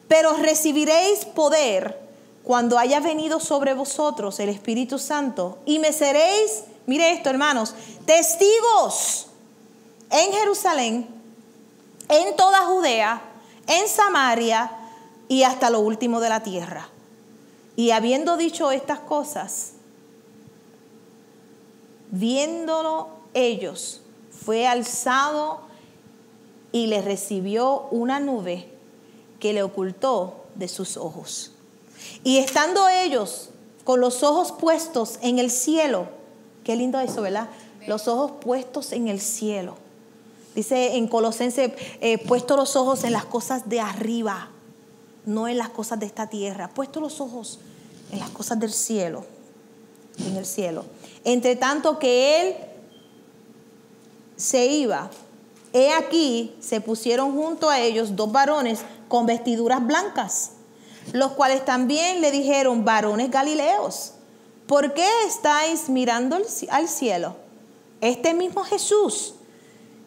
pero recibiréis poder cuando haya venido sobre vosotros el Espíritu Santo, y me seréis, mire esto, hermanos, testigos en Jerusalén, en toda Judea, en Samaria y hasta lo último de la tierra. Y habiendo dicho estas cosas, viéndolo ellos, fue alzado y le recibió una nube que le ocultó de sus ojos. Y estando ellos con los ojos puestos en el cielo, qué lindo eso, ¿verdad? Los ojos puestos en el cielo. Dice en Colosenses, puesto los ojos en las cosas de arriba, no en las cosas de esta tierra. Puesto los ojos en las cosas del cielo, en el cielo. Entre tanto que él se iba, he aquí se pusieron junto a ellos 2 varones con vestiduras blancas, los cuales también le dijeron: varones galileos, ¿por qué estáis mirando al cielo? Este mismo Jesús,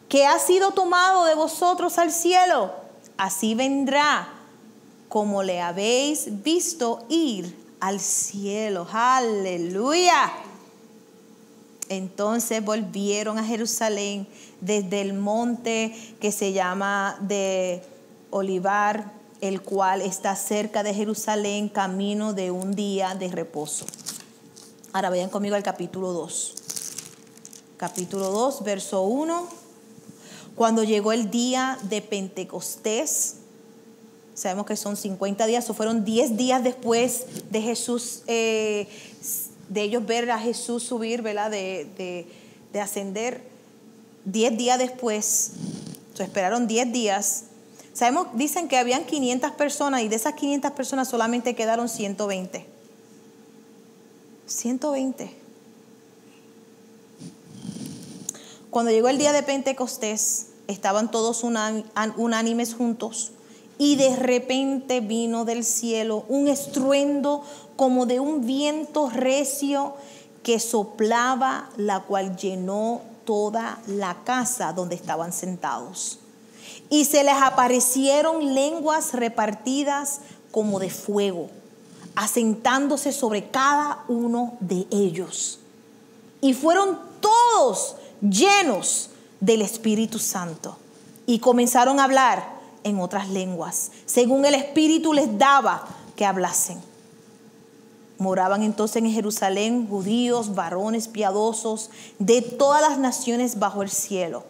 que ha sido tomado de vosotros al cielo, así vendrá como le habéis visto ir al cielo. Aleluya. Entonces volvieron a Jerusalén desde el monte que se llama de Olivar, el cual está cerca de Jerusalén, camino de un día de reposo. Ahora vayan conmigo al capítulo 2. Capítulo 2, verso 1. Cuando llegó el día de Pentecostés, sabemos que son 50 días, o fueron 10 días después de Jesús, de ellos ver a Jesús subir, ¿verdad? De ascender. 10 días después, esperaron 10 días. Sabemos, dicen que habían 500 personas y de esas 500 personas solamente quedaron 120. 120. Cuando llegó el día de Pentecostés, estaban todos unánimes juntos, y de repente vino del cielo un estruendo como de un viento recio que soplaba, la cual llenó toda la casa donde estaban sentados. Y se les aparecieron lenguas repartidas como de fuego, asentándose sobre cada uno de ellos. Y fueron todos llenos del Espíritu Santo y comenzaron a hablar en otras lenguas, según el Espíritu les daba que hablasen. Moraban entonces en Jerusalén judíos, varones piadosos de todas las naciones bajo el cielo.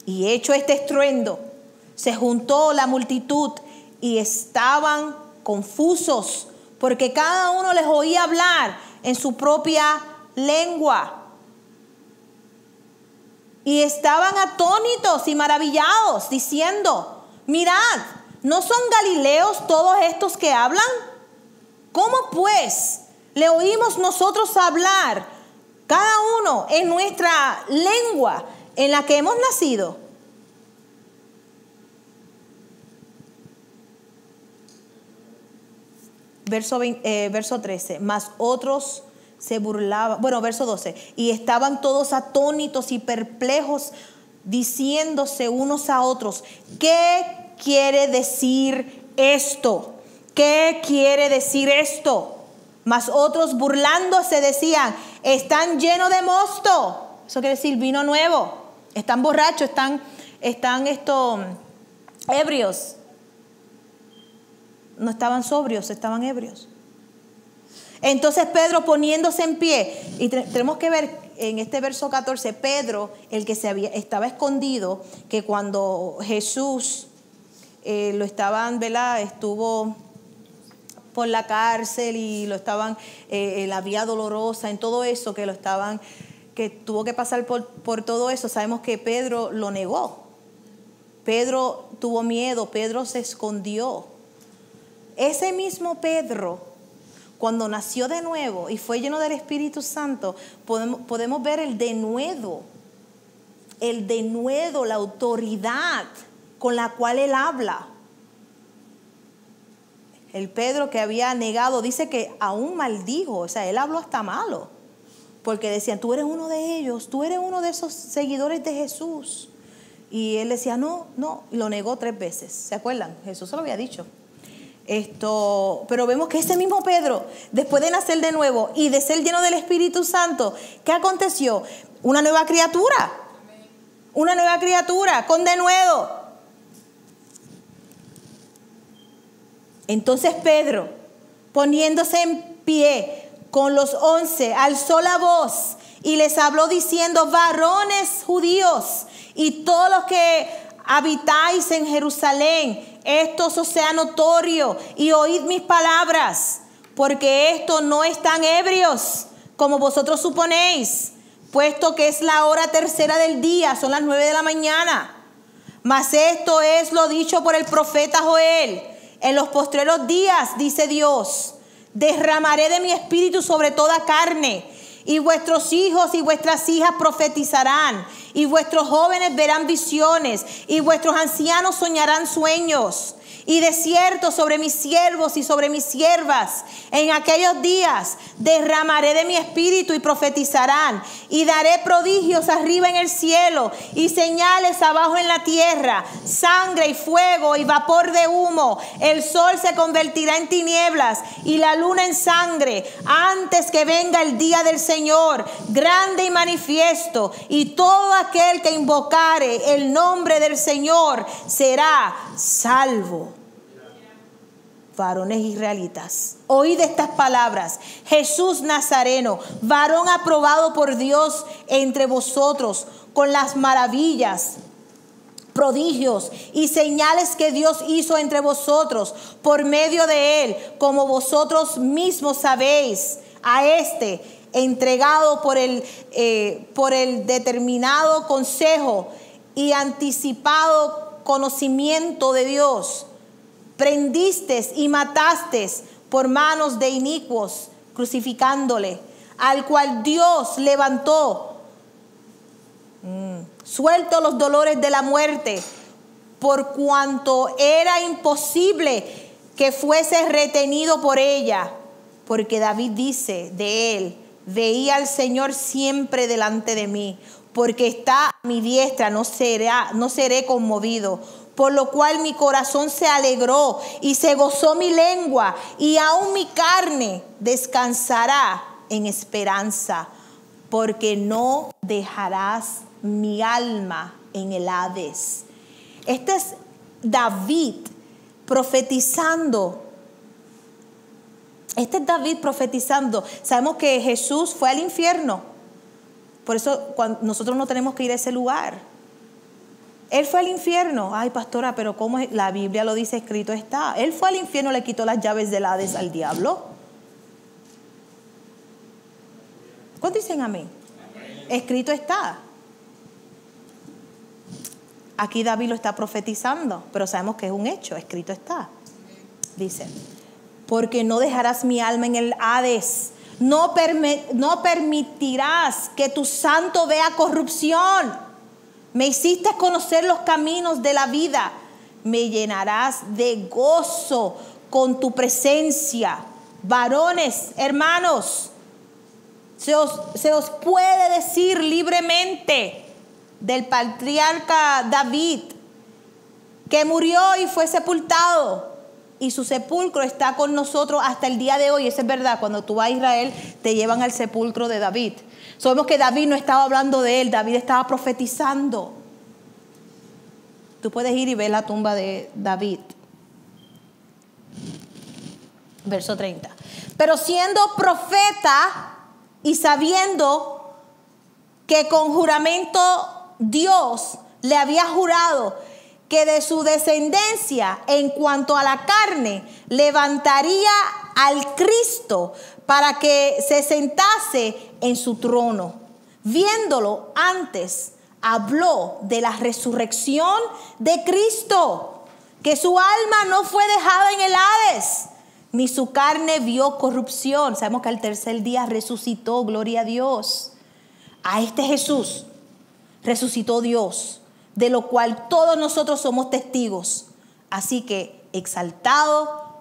Y hecho este estruendo, se juntó la multitud y estaban confusos, porque cada uno les oía hablar en su propia lengua. Y estaban atónitos y maravillados, diciendo: mirad, ¿no son galileos todos estos que hablan? ¿Cómo pues le oímos nosotros hablar, cada uno en nuestra lengua en la que hemos nacido? Verso 13, mas otros se burlaban. Bueno, verso 12, y estaban todos atónitos y perplejos, diciéndose unos a otros: ¿qué quiere decir esto? ¿Qué quiere decir esto? Mas otros burlándose decían: están llenos de mosto. Eso quiere decir vino nuevo. Están borrachos, están ebrios. No estaban sobrios, estaban ebrios. Entonces Pedro, poniéndose en pie, y tenemos que ver en este verso 14, Pedro, el que estaba escondido, que cuando Jesús lo estaban, ¿verdad? Estuvo por la cárcel y lo estaban, la vía dolorosa, en todo eso que tuvo que pasar por todo eso. Sabemos que Pedro lo negó. Pedro tuvo miedo, Pedro se escondió. Ese mismo Pedro, cuando nació de nuevo y fue lleno del Espíritu Santo, podemos ver el denuedo, la autoridad con la cual él habla. El Pedro que había negado, dice que aún maldijo, o sea, él habló hasta malo, porque decían, tú eres uno de ellos, tú eres uno de esos seguidores de Jesús. Y él decía, no, y lo negó 3 veces. ¿Se acuerdan? Jesús se lo había dicho. Pero vemos que ese mismo Pedro, después de nacer de nuevo y de ser lleno del Espíritu Santo, ¿qué aconteció? Una nueva criatura. Una nueva criatura con denuedo. Entonces Pedro, poniéndose en pie con los 11, alzó la voz y les habló diciendo, varones judíos y todos los que habitáis en Jerusalén, esto os sea notorio y oíd mis palabras, porque estos no están ebrios como vosotros suponéis, puesto que es la hora tercera del día, son las 9 de la mañana. Mas esto es lo dicho por el profeta Joel. En los postreros días, dice Dios, derramaré de mi espíritu sobre toda carne, y vuestros hijos y vuestras hijas profetizarán, y vuestros jóvenes verán visiones, y vuestros ancianos soñarán sueños. Y de cierto sobre mis siervos y sobre mis siervas en aquellos días derramaré de mi espíritu y profetizarán, y daré prodigios arriba en el cielo y señales abajo en la tierra, sangre y fuego y vapor de humo. El sol se convertirá en tinieblas y la luna en sangre antes que venga el día del Señor grande y manifiesto, y todo aquel que invocare el nombre del Señor será salvo. Varones israelitas, oíd estas palabras. Jesús Nazareno, varón aprobado por Dios entre vosotros, con las maravillas, prodigios y señales que Dios hizo entre vosotros por medio de él, como vosotros mismos sabéis, a este entregado por el determinado consejo y anticipado conocimiento de Dios, prendistes y matastes por manos de inicuos, crucificándole, al cual Dios levantó, suelto los dolores de la muerte, por cuanto era imposible que fuese retenido por ella. Porque David dice de él, veía al Señor siempre delante de mí, porque está a mi diestra, no seré conmovido. Por lo cual mi corazón se alegró y se gozó mi lengua, y aún mi carne descansará en esperanza, porque no dejarás mi alma en el Hades. Este es David profetizando. Sabemos que Jesús fue al infierno. Por eso nosotros no tenemos que ir a ese lugar. Él fue al infierno. Ay, pastora, pero ¿cómo es? La Biblia lo dice, escrito está. Él fue al infierno, le quitó las llaves del Hades al diablo. ¿Cuántos dicen amén? Escrito está. Aquí David lo está profetizando, pero sabemos que es un hecho, escrito está. Dice, porque no dejarás mi alma en el Hades, no permitirás que tu santo vea corrupción. Me hiciste conocer los caminos de la vida, me llenarás de gozo con tu presencia. Varones, hermanos, se os puede decir libremente del patriarca David, que murió y fue sepultado, y su sepulcro está con nosotros hasta el día de hoy. Eso es verdad. Cuando tú vas a Israel te llevan al sepulcro de David. Sabemos que David no estaba hablando de él, David estaba profetizando. Tú puedes ir y ver la tumba de David. Verso 30. Pero siendo profeta y sabiendo que con juramento Dios le había jurado que de su descendencia en cuanto a la carne levantaría al Cristo para que se sentase en su trono. Viéndolo antes, habló de la resurrección de Cristo, que su alma no fue dejada en el Hades, ni su carne vio corrupción. Sabemos que al tercer día resucitó, gloria a Dios. A este Jesús resucitó Dios, de lo cual todos nosotros somos testigos. Así que, exaltado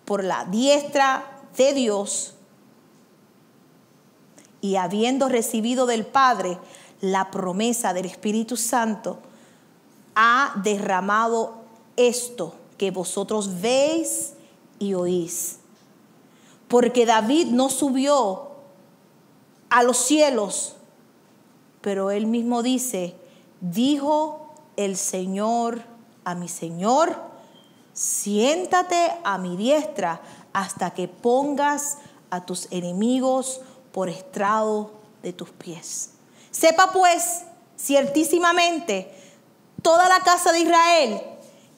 por la diestra de Dios y habiendo recibido del Padre la promesa del Espíritu Santo, ha derramado esto que vosotros veis y oís. Porque David no subió a los cielos, pero él mismo dice: dijo el Señor a mi Señor, siéntate a mi diestra hasta que pongas a tus enemigos por estrado de tus pies. Sepa pues ciertísimamente toda la casa de Israel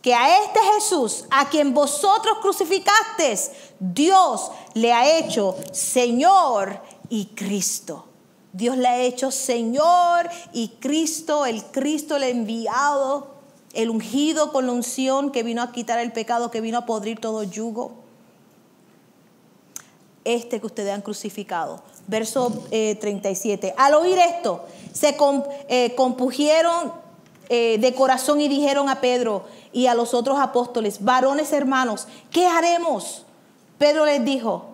que a este Jesús, a quien vosotros crucificasteis, Dios le ha hecho Señor y Cristo. Dios le ha hecho Señor y Cristo, el enviado, el ungido con la unción que vino a quitar el pecado, que vino a podrir todo yugo. Este que ustedes han crucificado. Verso 37. Al oír esto, se compungieron de corazón y dijeron a Pedro y a los otros apóstoles: varones hermanos, ¿qué haremos? Pedro les dijo: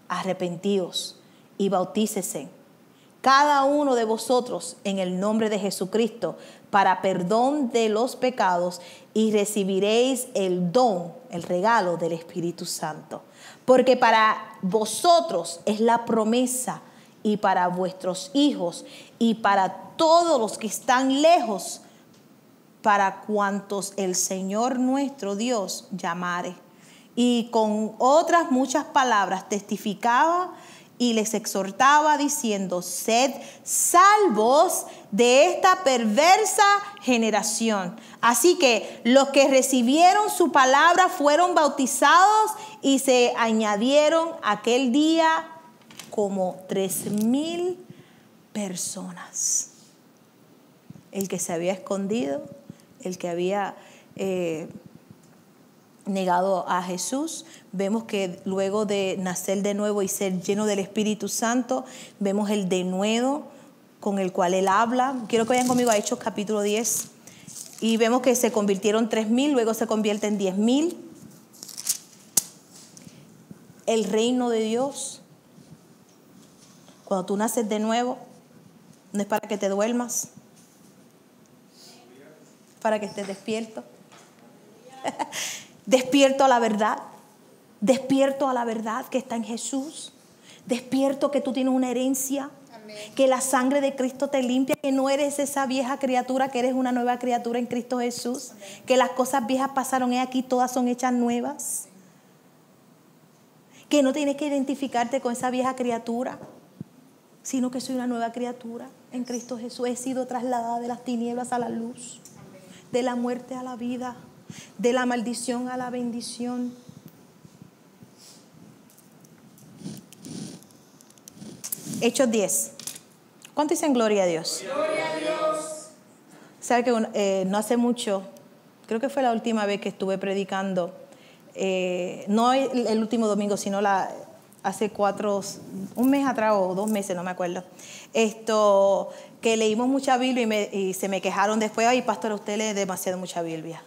arrepentíos y bautícese cada uno de vosotros en el nombre de Jesucristo para perdón de los pecados, y recibiréis el don, el regalo del Espíritu Santo. Porque para vosotros es la promesa, y para vuestros hijos, y para todos los que están lejos, para cuantos el Señor nuestro Dios llamare. Y con otras muchas palabras testificaba y les exhortaba diciendo: sed salvos de esta perversa generación. Así que los que recibieron su palabra fueron bautizados, y se añadieron aquel día como 3,000 personas. El que se había escondido, el que había negado a Jesús, vemos que luego de nacer de nuevo y ser lleno del Espíritu Santo, vemos el denuedo con el cual él habla. Quiero que vayan conmigo a Hechos capítulo 10, y vemos que se convirtieron 3,000, luego se convierte en 10,000. El reino de Dios, cuando tú naces de nuevo, no es para que te duermas, para que estés despierto. Despierto a la verdad. Despierto a la verdad que está en Jesús. Despierto que tú tienes una herencia. Amén. Que la sangre de Cristo te limpia, que no eres esa vieja criatura, que eres una nueva criatura en Cristo Jesús. Amén. Que las cosas viejas pasaron y aquí todas son hechas nuevas. Que no tienes que identificarte con esa vieja criatura, sino que soy una nueva criatura en Cristo Jesús. He sido trasladada de las tinieblas a la luz, de la muerte a la vida, de la maldición a la bendición. Hechos 10. ¿Cuánto dicen gloria a Dios? Gloria a Dios. Sabe que no hace mucho, creo que fue la última vez que estuve predicando, no el último domingo, sino hace un mes atrás o 2 meses, no me acuerdo, que leímos mucha Biblia y se me quejaron después: ay, pastor, usted lee demasiado mucha Biblia.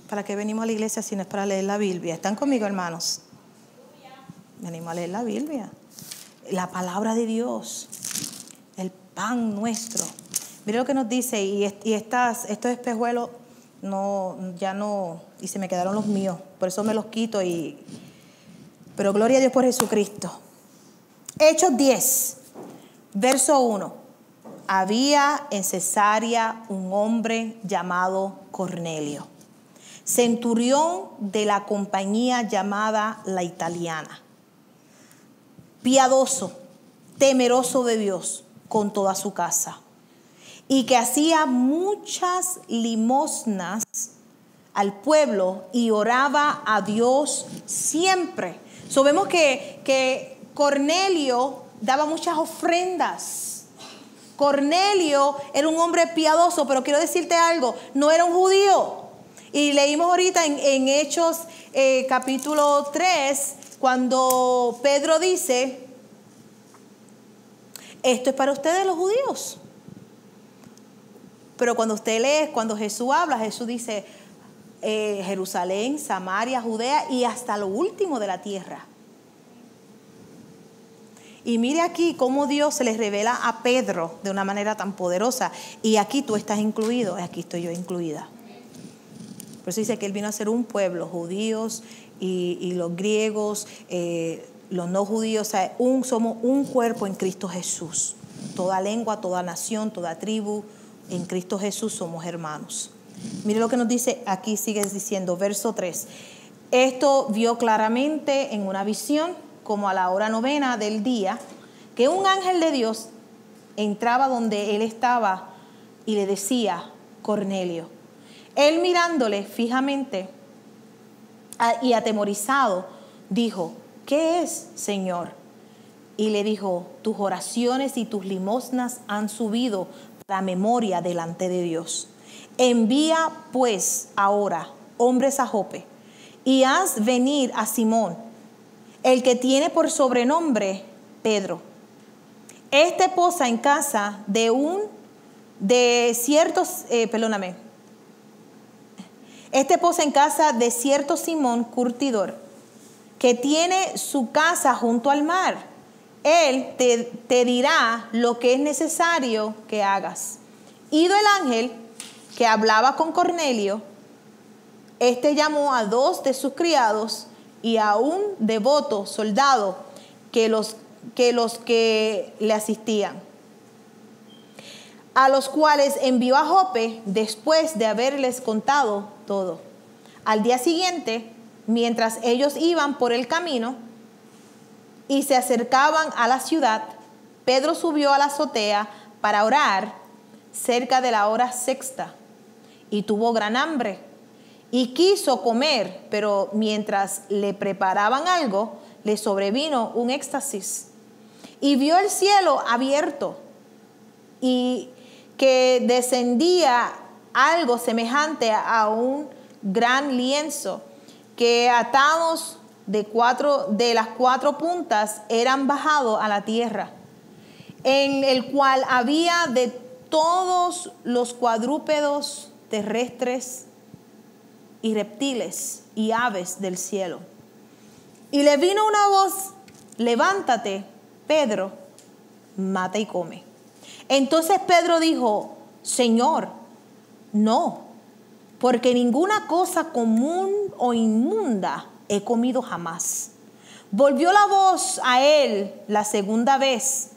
¿Para qué venimos a la iglesia si no es para leer la Biblia? ¿Están conmigo, hermanos? Venimos a leer la Biblia, la palabra de Dios, el pan nuestro. Mire lo que nos dice, y estos espejuelos ya no, y se me quedaron los míos, por eso me los quito, pero gloria a Dios por Jesucristo. Hechos 10, verso 1. Había en Cesarea un hombre llamado Cornelio, centurión de la compañía llamada la Italiana, piadoso, temeroso de Dios, con toda su casa, y que hacía muchas limosnas al pueblo y oraba a Dios siempre. Vemos que Cornelio daba muchas ofrendas. Cornelio era un hombre piadoso, pero quiero decirte algo, no era un judío. Y leímos ahorita en Hechos capítulo 3, cuando Pedro dice, esto es para ustedes los judíos. Pero cuando usted lee, cuando Jesús habla, Jesús dice, Jerusalén, Samaria, Judea y hasta lo último de la tierra. Y mire aquí cómo Dios se les revela a Pedro de una manera tan poderosa. Y aquí tú estás incluido, aquí estoy yo incluida. Por eso dice que Él vino a ser un pueblo, judíos y los griegos, los no judíos. O sea, somos un cuerpo en Cristo Jesús. Toda lengua, toda nación, toda tribu, en Cristo Jesús somos hermanos. Mire lo que nos dice aquí, sigue diciendo, verso 3. Esto vio claramente en una visión, como a la hora 9 del día, que un ángel de Dios entraba donde él estaba y le decía, Cornelio. Él mirándole fijamente y atemorizado, dijo, ¿qué es, Señor? Y le dijo, tus oraciones y tus limosnas han subido a la memoria delante de Dios. Envía pues ahora hombres a Jope y haz venir a Simón, el que tiene por sobrenombre Pedro. Este posa en casa Este posa en casa de cierto Simón curtidor, que tiene su casa junto al mar. Él te dirá lo que es necesario que hagas. Ido el ángel que hablaba con Cornelio, este llamó a 2 de sus criados y a un devoto soldado que le asistían, a los cuales envió a Jope después de haberles contado todo. Al día siguiente, mientras ellos iban por el camino y se acercaban a la ciudad, Pedro subió a la azotea para orar cerca de la hora 6 y tuvo gran hambre y quiso comer, pero mientras le preparaban algo, le sobrevino un éxtasis y vio el cielo abierto y que descendía algo semejante a un gran lienzo que atados de las 4 puntas eran bajados a la tierra, en el cual había de todos los cuadrúpedos terrestres y reptiles y aves del cielo. Y le vino una voz, levántate, Pedro, mata y come. Entonces Pedro dijo, Señor, no, porque ninguna cosa común o inmunda he comido jamás. Volvió la voz a él la segunda vez,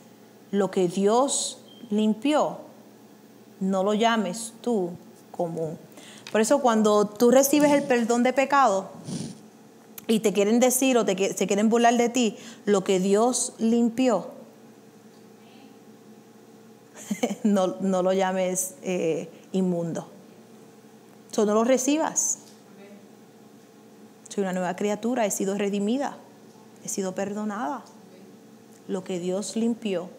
lo que Dios limpió, no lo llames tú común. Por eso cuando tú recibes el perdón de pecado y te quieren decir o se quieren burlar de ti, lo que Dios limpió, no lo llames inmundo. No lo recibas. Soy una nueva criatura, he sido redimida, he sido perdonada. Lo que Dios limpió,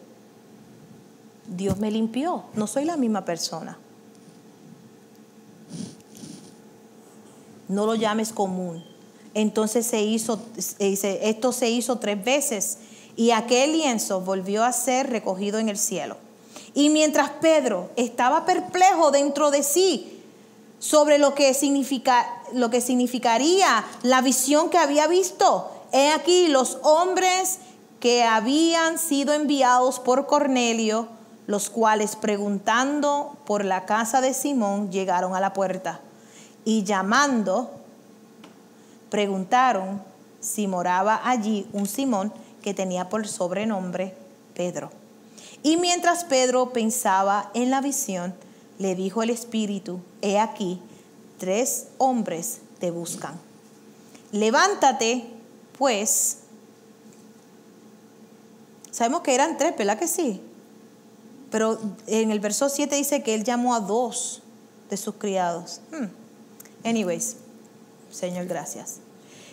Dios me limpió, no soy la misma persona. No lo llames común. Entonces esto se hizo 3 veces y aquel lienzo volvió a ser recogido en el cielo. Y mientras Pedro estaba perplejo dentro de sí sobre lo que significaría la visión que había visto, he aquí los hombres que habían sido enviados por Cornelio, los cuales preguntando por la casa de Simón llegaron a la puerta y llamando preguntaron si moraba allí un Simón que tenía por sobrenombre Pedro. Y mientras Pedro pensaba en la visión, le dijo el Espíritu, he aquí, 3 hombres te buscan. Levántate, pues. Sabemos que eran 3, ¿verdad que sí? Pero en el verso 7 dice que él llamó a 2 de sus criados. Anyways, Señor, gracias.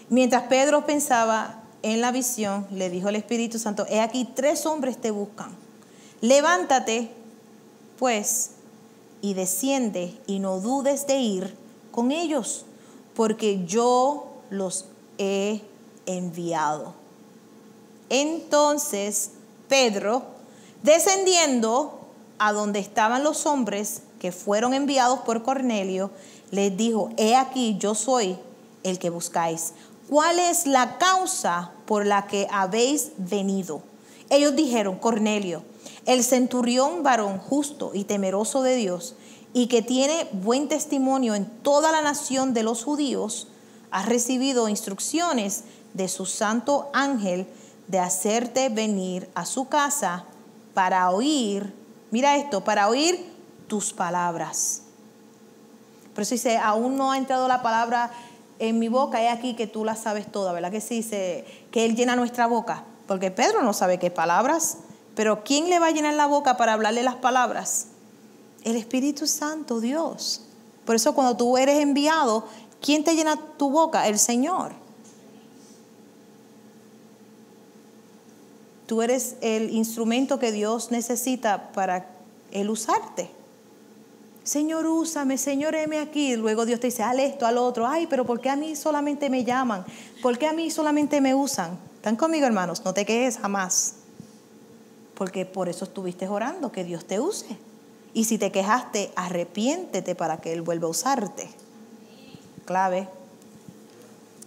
Mientras Pedro pensaba en la visión, le dijo el Espíritu Santo: he aquí 3 hombres te buscan. Levántate, pues, y desciende, y no dudes de ir con ellos, porque yo los he enviado. Entonces Pedro, descendiendo a donde estaban los hombres que fueron enviados por Cornelio, les dijo: he aquí, yo soy el que buscáis. ¿Cuál es la causa por la que habéis venido? Ellos dijeron: Cornelio, el centurión, varón justo y temeroso de Dios, y que tiene buen testimonio en toda la nación de los judíos, ha recibido instrucciones de su santo ángel de hacerte venir a su casa para oír, mira esto, para oír tus palabras. Por eso dice: aún no ha entrado la palabra en mi boca, he aquí que tú la sabes toda, ¿verdad que sí? Dice que él llena nuestra boca, porque Pedro no sabe qué palabras, pero ¿quién le va a llenar la boca para hablarle las palabras? El Espíritu Santo, Dios. Por eso cuando tú eres enviado, ¿quién te llena tu boca? El Señor. Tú eres el instrumento que Dios necesita para Él usarte. Señor, úsame, Señor, heme aquí. Luego Dios te dice: haz esto, al otro. Ay, pero ¿por qué a mí solamente me llaman? ¿Por qué a mí solamente me usan? ¿Están conmigo, hermanos? No te quejes jamás. Porque por eso estuviste orando, que Dios te use. Y si te quejaste, arrepiéntete para que Él vuelva a usarte. Clave.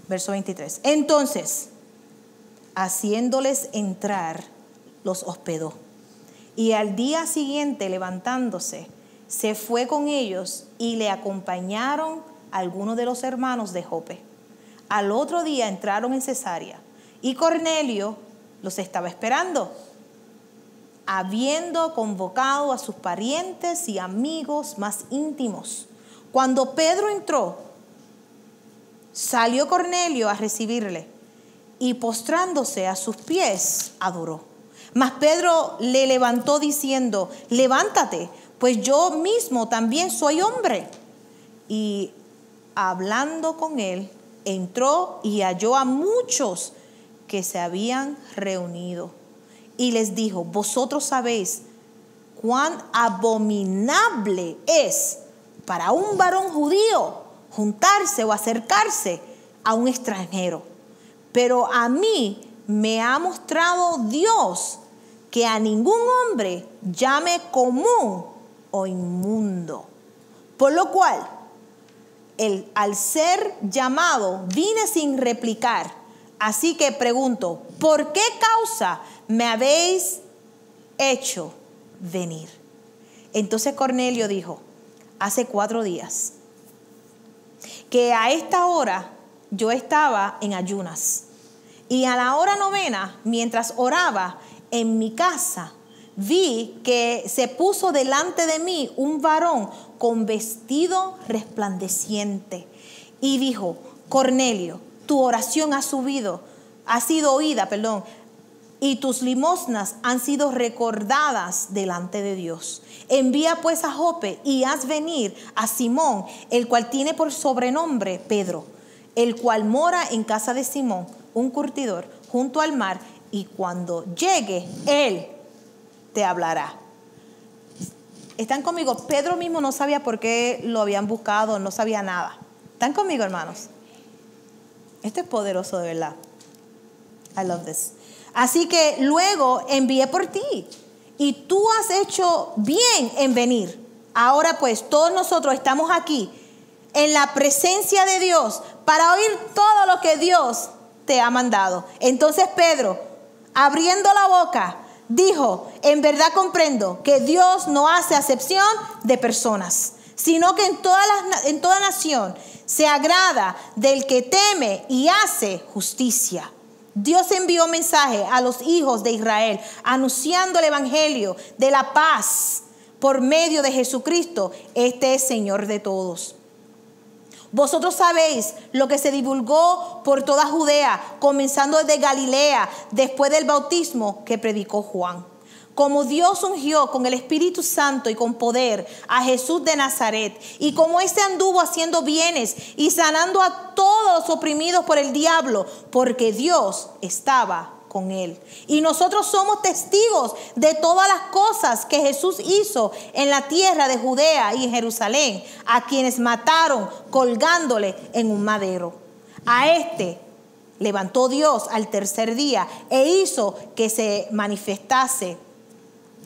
Verso 23. Entonces, haciéndoles entrar, los hospedó. Y al día siguiente, levantándose, se fue con ellos y le acompañaron algunos de los hermanos de Jope. Al otro día entraron en Cesarea y Cornelio los estaba esperando, habiendo convocado a sus parientes y amigos más íntimos. Cuando Pedro entró, salió Cornelio a recibirle y postrándose a sus pies, adoró. Mas Pedro le levantó diciendo: levántate, pues yo mismo también soy hombre. Y hablando con él, entró y halló a muchos que se habían reunido. Y les dijo: vosotros sabéis cuán abominable es para un varón judío juntarse o acercarse a un extranjero. Pero a mí me ha mostrado Dios que a ningún hombre llame común o inmundo. Por lo cual, al ser llamado, vine sin replicar. Así que pregunto: ¿por qué causa me habéis hecho venir? Entonces Cornelio dijo: hace 4 días que a esta hora yo estaba en ayunas, y a la hora 9, mientras oraba en mi casa, vi que se puso delante de mí un varón con vestido resplandeciente y dijo: Cornelio, tu oración ha sido oída, y tus limosnas han sido recordadas delante de Dios. Envía pues a Jope y haz venir a Simón, el cual tiene por sobrenombre Pedro, el cual mora en casa de Simón, un curtidor, junto al mar, y cuando llegue, él te hablará. ¿Están conmigo? Pedro mismo no sabía por qué lo habían buscado, no sabía nada. ¿Están conmigo, hermanos? Esto es poderoso, de verdad. I love this. Así que luego envié por ti, y tú has hecho bien en venir. Ahora pues, todos nosotros estamos aquí en la presencia de Dios para oír todo lo que Dios te ha mandado. Entonces Pedro, abriendo la boca, dijo: en verdad comprendo que Dios no hace acepción de personas, sino que en toda nación se agrada del que teme y hace justicia. Dios envió mensaje a los hijos de Israel, anunciando el evangelio de la paz por medio de Jesucristo. Este es Señor de todos. Vosotros sabéis lo que se divulgó por toda Judea, comenzando desde Galilea, después del bautismo que predicó Juan, como Dios ungió con el Espíritu Santo y con poder a Jesús de Nazaret, y como éste anduvo haciendo bienes y sanando a todos los oprimidos por el diablo, porque Dios estaba con él. Y nosotros somos testigos de todas las cosas que Jesús hizo en la tierra de Judea y en Jerusalén, a quienes mataron colgándole en un madero. A este levantó Dios al tercer día e hizo que se manifestase,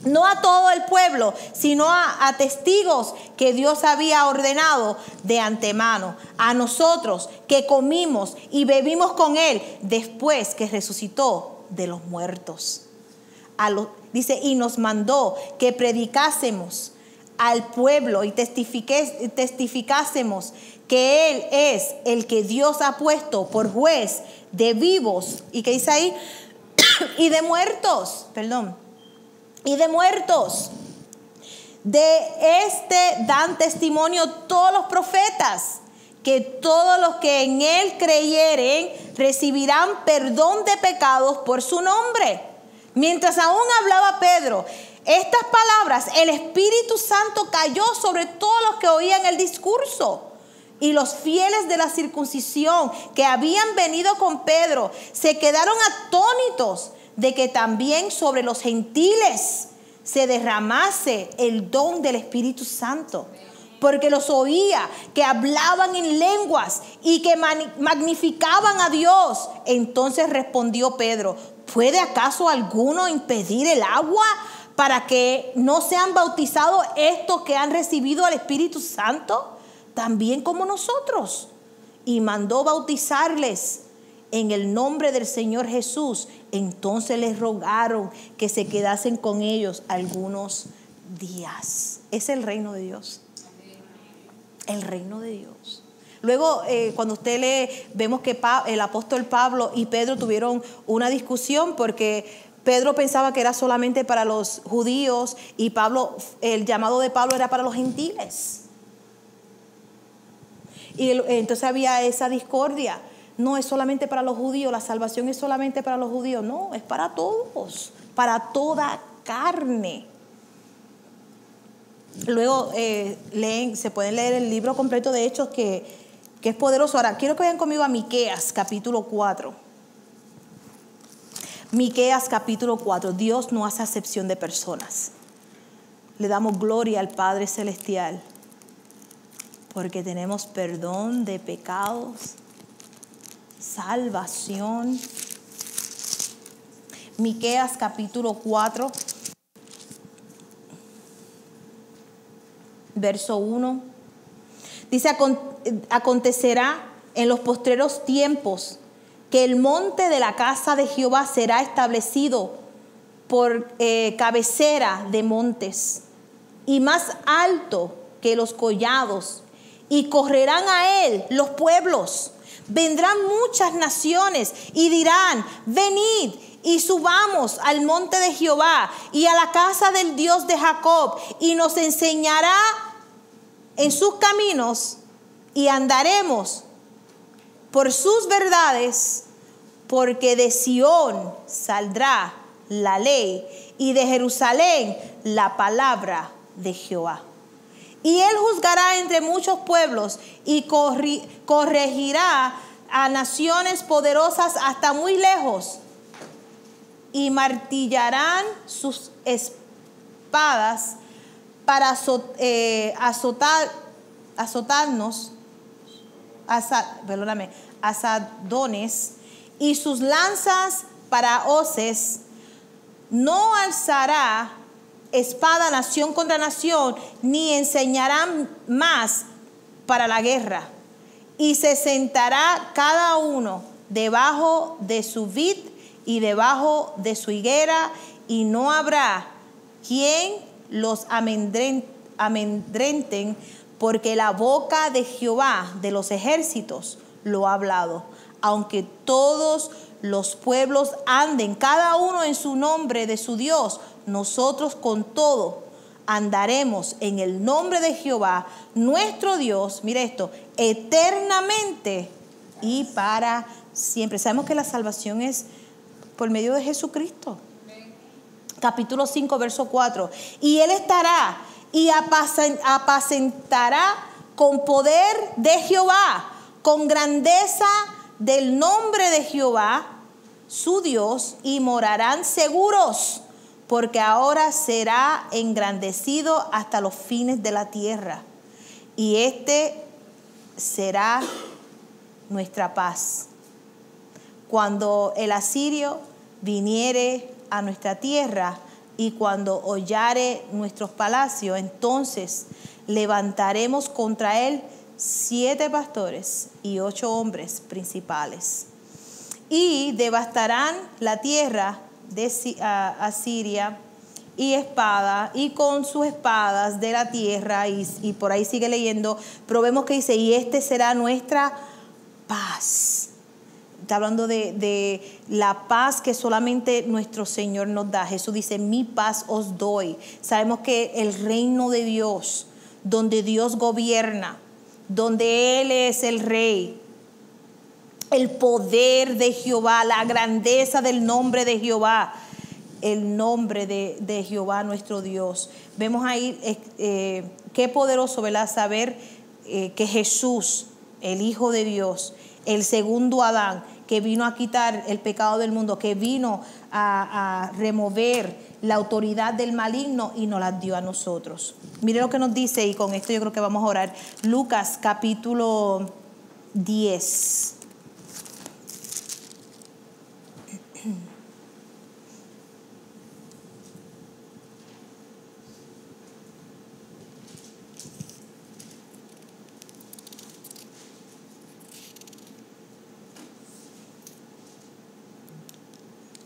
no a todo el pueblo, sino a testigos que Dios había ordenado de antemano, a nosotros que comimos y bebimos con él después que resucitó de los muertos. Dice, y nos mandó que predicásemos al pueblo y testificásemos que él es el que Dios ha puesto por juez de vivos. ¿Y qué dice ahí? Y de muertos, y de muertos. De este dan testimonio todos los profetas, que todos los que en él creyeren recibirán perdón de pecados por su nombre. Mientras aún hablaba Pedro estas palabras, el Espíritu Santo cayó sobre todos los que oían el discurso. Y los fieles de la circuncisión que habían venido con Pedro se quedaron atónitos de que también sobre los gentiles se derramase el don del Espíritu Santo, porque los oía que hablaban en lenguas y que magnificaban a Dios. Entonces respondió Pedro: ¿puede acaso alguno impedir el agua para que no sean bautizados estos que han recibido al Espíritu Santo también como nosotros? Y mandó bautizarles en el nombre del Señor Jesús. Entonces les rogaron que se quedasen con ellos algunos días. Es el reino de Dios. El reino de Dios. Luego, cuando usted lee, vemos que el apóstol Pablo y Pedro tuvieron una discusión, porque Pedro pensaba que era solamente para los judíos y el llamado de Pablo era para los gentiles. Y entonces había esa discordia. No es solamente para los judíos, la salvación es solamente para los judíos. No, es para todos, para toda carne. Luego se pueden leer el libro completo de Hechos, que es poderoso. Ahora, quiero que vayan conmigo a Miqueas capítulo 4. Miqueas capítulo 4. Dios no hace acepción de personas. Le damos gloria al Padre Celestial, porque tenemos perdón de pecados, salvación. Miqueas capítulo 4, verso 1. Dice: acontecerá en los postreros tiempos que el monte de la casa de Jehová será establecido por cabecera de montes y más alto que los collados, y correrán a él los pueblos. Vendrán muchas naciones y dirán: venid y subamos al monte de Jehová y a la casa del Dios de Jacob, y nos enseñará en sus caminos, y andaremos por sus verdades, porque de Sión saldrá la ley y de Jerusalén la palabra de Jehová. Y él juzgará entre muchos pueblos y corregirá a naciones poderosas hasta muy lejos, y martillarán sus espadas para asadones, y sus lanzas para hoces. No alzará espada nación contra nación, ni enseñarán más para la guerra. Y se sentará cada uno debajo de su vid y debajo de su higuera, y no habrá quien los amedrenten, porque la boca de Jehová de los ejércitos lo ha hablado. Aunque todos los pueblos anden cada uno en su nombre de su Dios, nosotros con todo andaremos en el nombre de Jehová nuestro Dios, mire esto, eternamente y para siempre. Sabemos que la salvación es por medio de Jesucristo. capítulo 5, verso 4. Y él estará y apacentará con poder de Jehová, con grandeza del nombre de Jehová, su Dios, y morarán seguros, porque ahora será engrandecido hasta los fines de la tierra. Y este será nuestra paz. Cuando el asirio viniere a nuestra tierra y cuando hollare nuestros palacios, entonces levantaremos contra él 7 pastores y 8 hombres principales. Y devastarán la tierra de Asiria y espada, y con sus espadas de la tierra, y por ahí sigue leyendo, pero vemos que dice, y este será nuestra paz. Está hablando de la paz que solamente nuestro Señor nos da. Jesús dice, mi paz os doy. Sabemos que el reino de Dios, donde Dios gobierna, donde Él es el rey, el poder de Jehová, la grandeza del nombre de Jehová, el nombre de Jehová nuestro Dios. Vemos ahí qué poderoso, ¿verdad? Saber que Jesús, el Hijo de Dios, el segundo Adán, que vino a quitar el pecado del mundo, que vino a remover la autoridad del maligno y nos la dio a nosotros. Mire lo que nos dice, y con esto yo creo que vamos a orar. Lucas capítulo 10.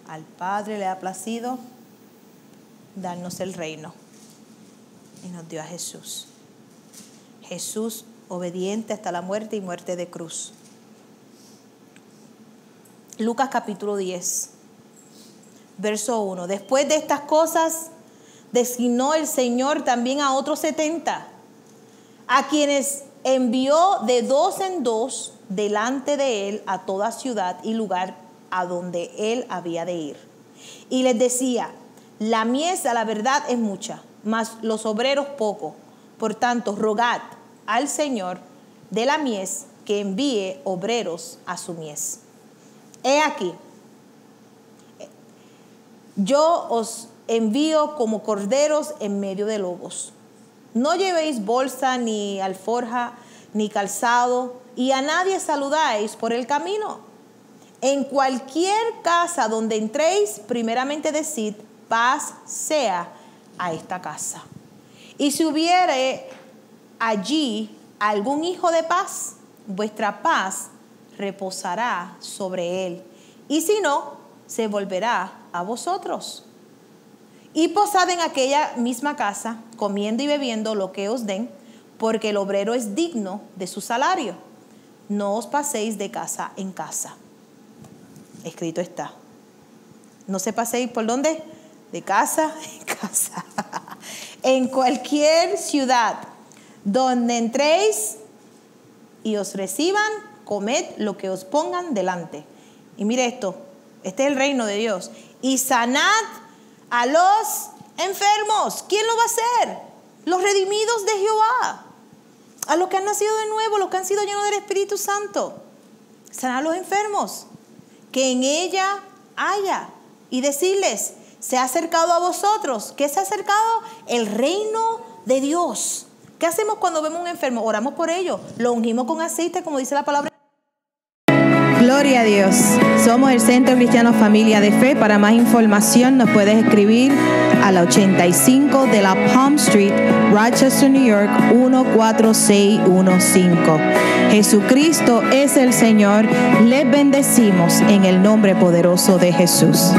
Al Padre le ha placido darnos el reino y nos dio a Jesús. Jesús obediente hasta la muerte y muerte de cruz. Lucas capítulo 10, verso 1. Después de estas cosas designó el Señor también a otros 70, a quienes envió de 2 en 2 delante de él a toda ciudad y lugar a donde él había de ir. Y les decía, la mies a la verdad es mucha, mas los obreros poco. Por tanto, rogad al Señor de la mies que envíe obreros a su mies. He aquí, yo os envío como corderos en medio de lobos. No llevéis bolsa, ni alforja, ni calzado, y a nadie saludáis por el camino. En cualquier casa donde entréis, primeramente decid, paz sea a esta casa. Y si hubiere allí algún hijo de paz, vuestra paz reposará sobre él. Y si no, se volverá a vosotros. Y posad en aquella misma casa, comiendo y bebiendo lo que os den, porque el obrero es digno de su salario. No os paséis de casa en casa. Escrito está. No se paséis por dónde, de casa en casa. En cualquier ciudad donde entréis y os reciban, comed lo que os pongan delante. Y mire esto, este es el reino de Dios. Y sanad a los enfermos. ¿Quién lo va a hacer? Los redimidos de Jehová. A los que han nacido de nuevo, los que han sido llenos del Espíritu Santo. Sanad a los enfermos. Que en ella haya. Y decirles, se ha acercado a vosotros. ¿Qué se ha acercado? El reino de Dios. ¿Qué hacemos cuando vemos un enfermo? Oramos por ello. Lo ungimos con aceite, como dice la palabra. Gloria a Dios. Somos el Centro Cristiano Familia de Fe. Para más información nos puedes escribir a la 85 de la Palm Street, Rochester, New York, 14615. Jesucristo es el Señor. Les bendecimos en el nombre poderoso de Jesús.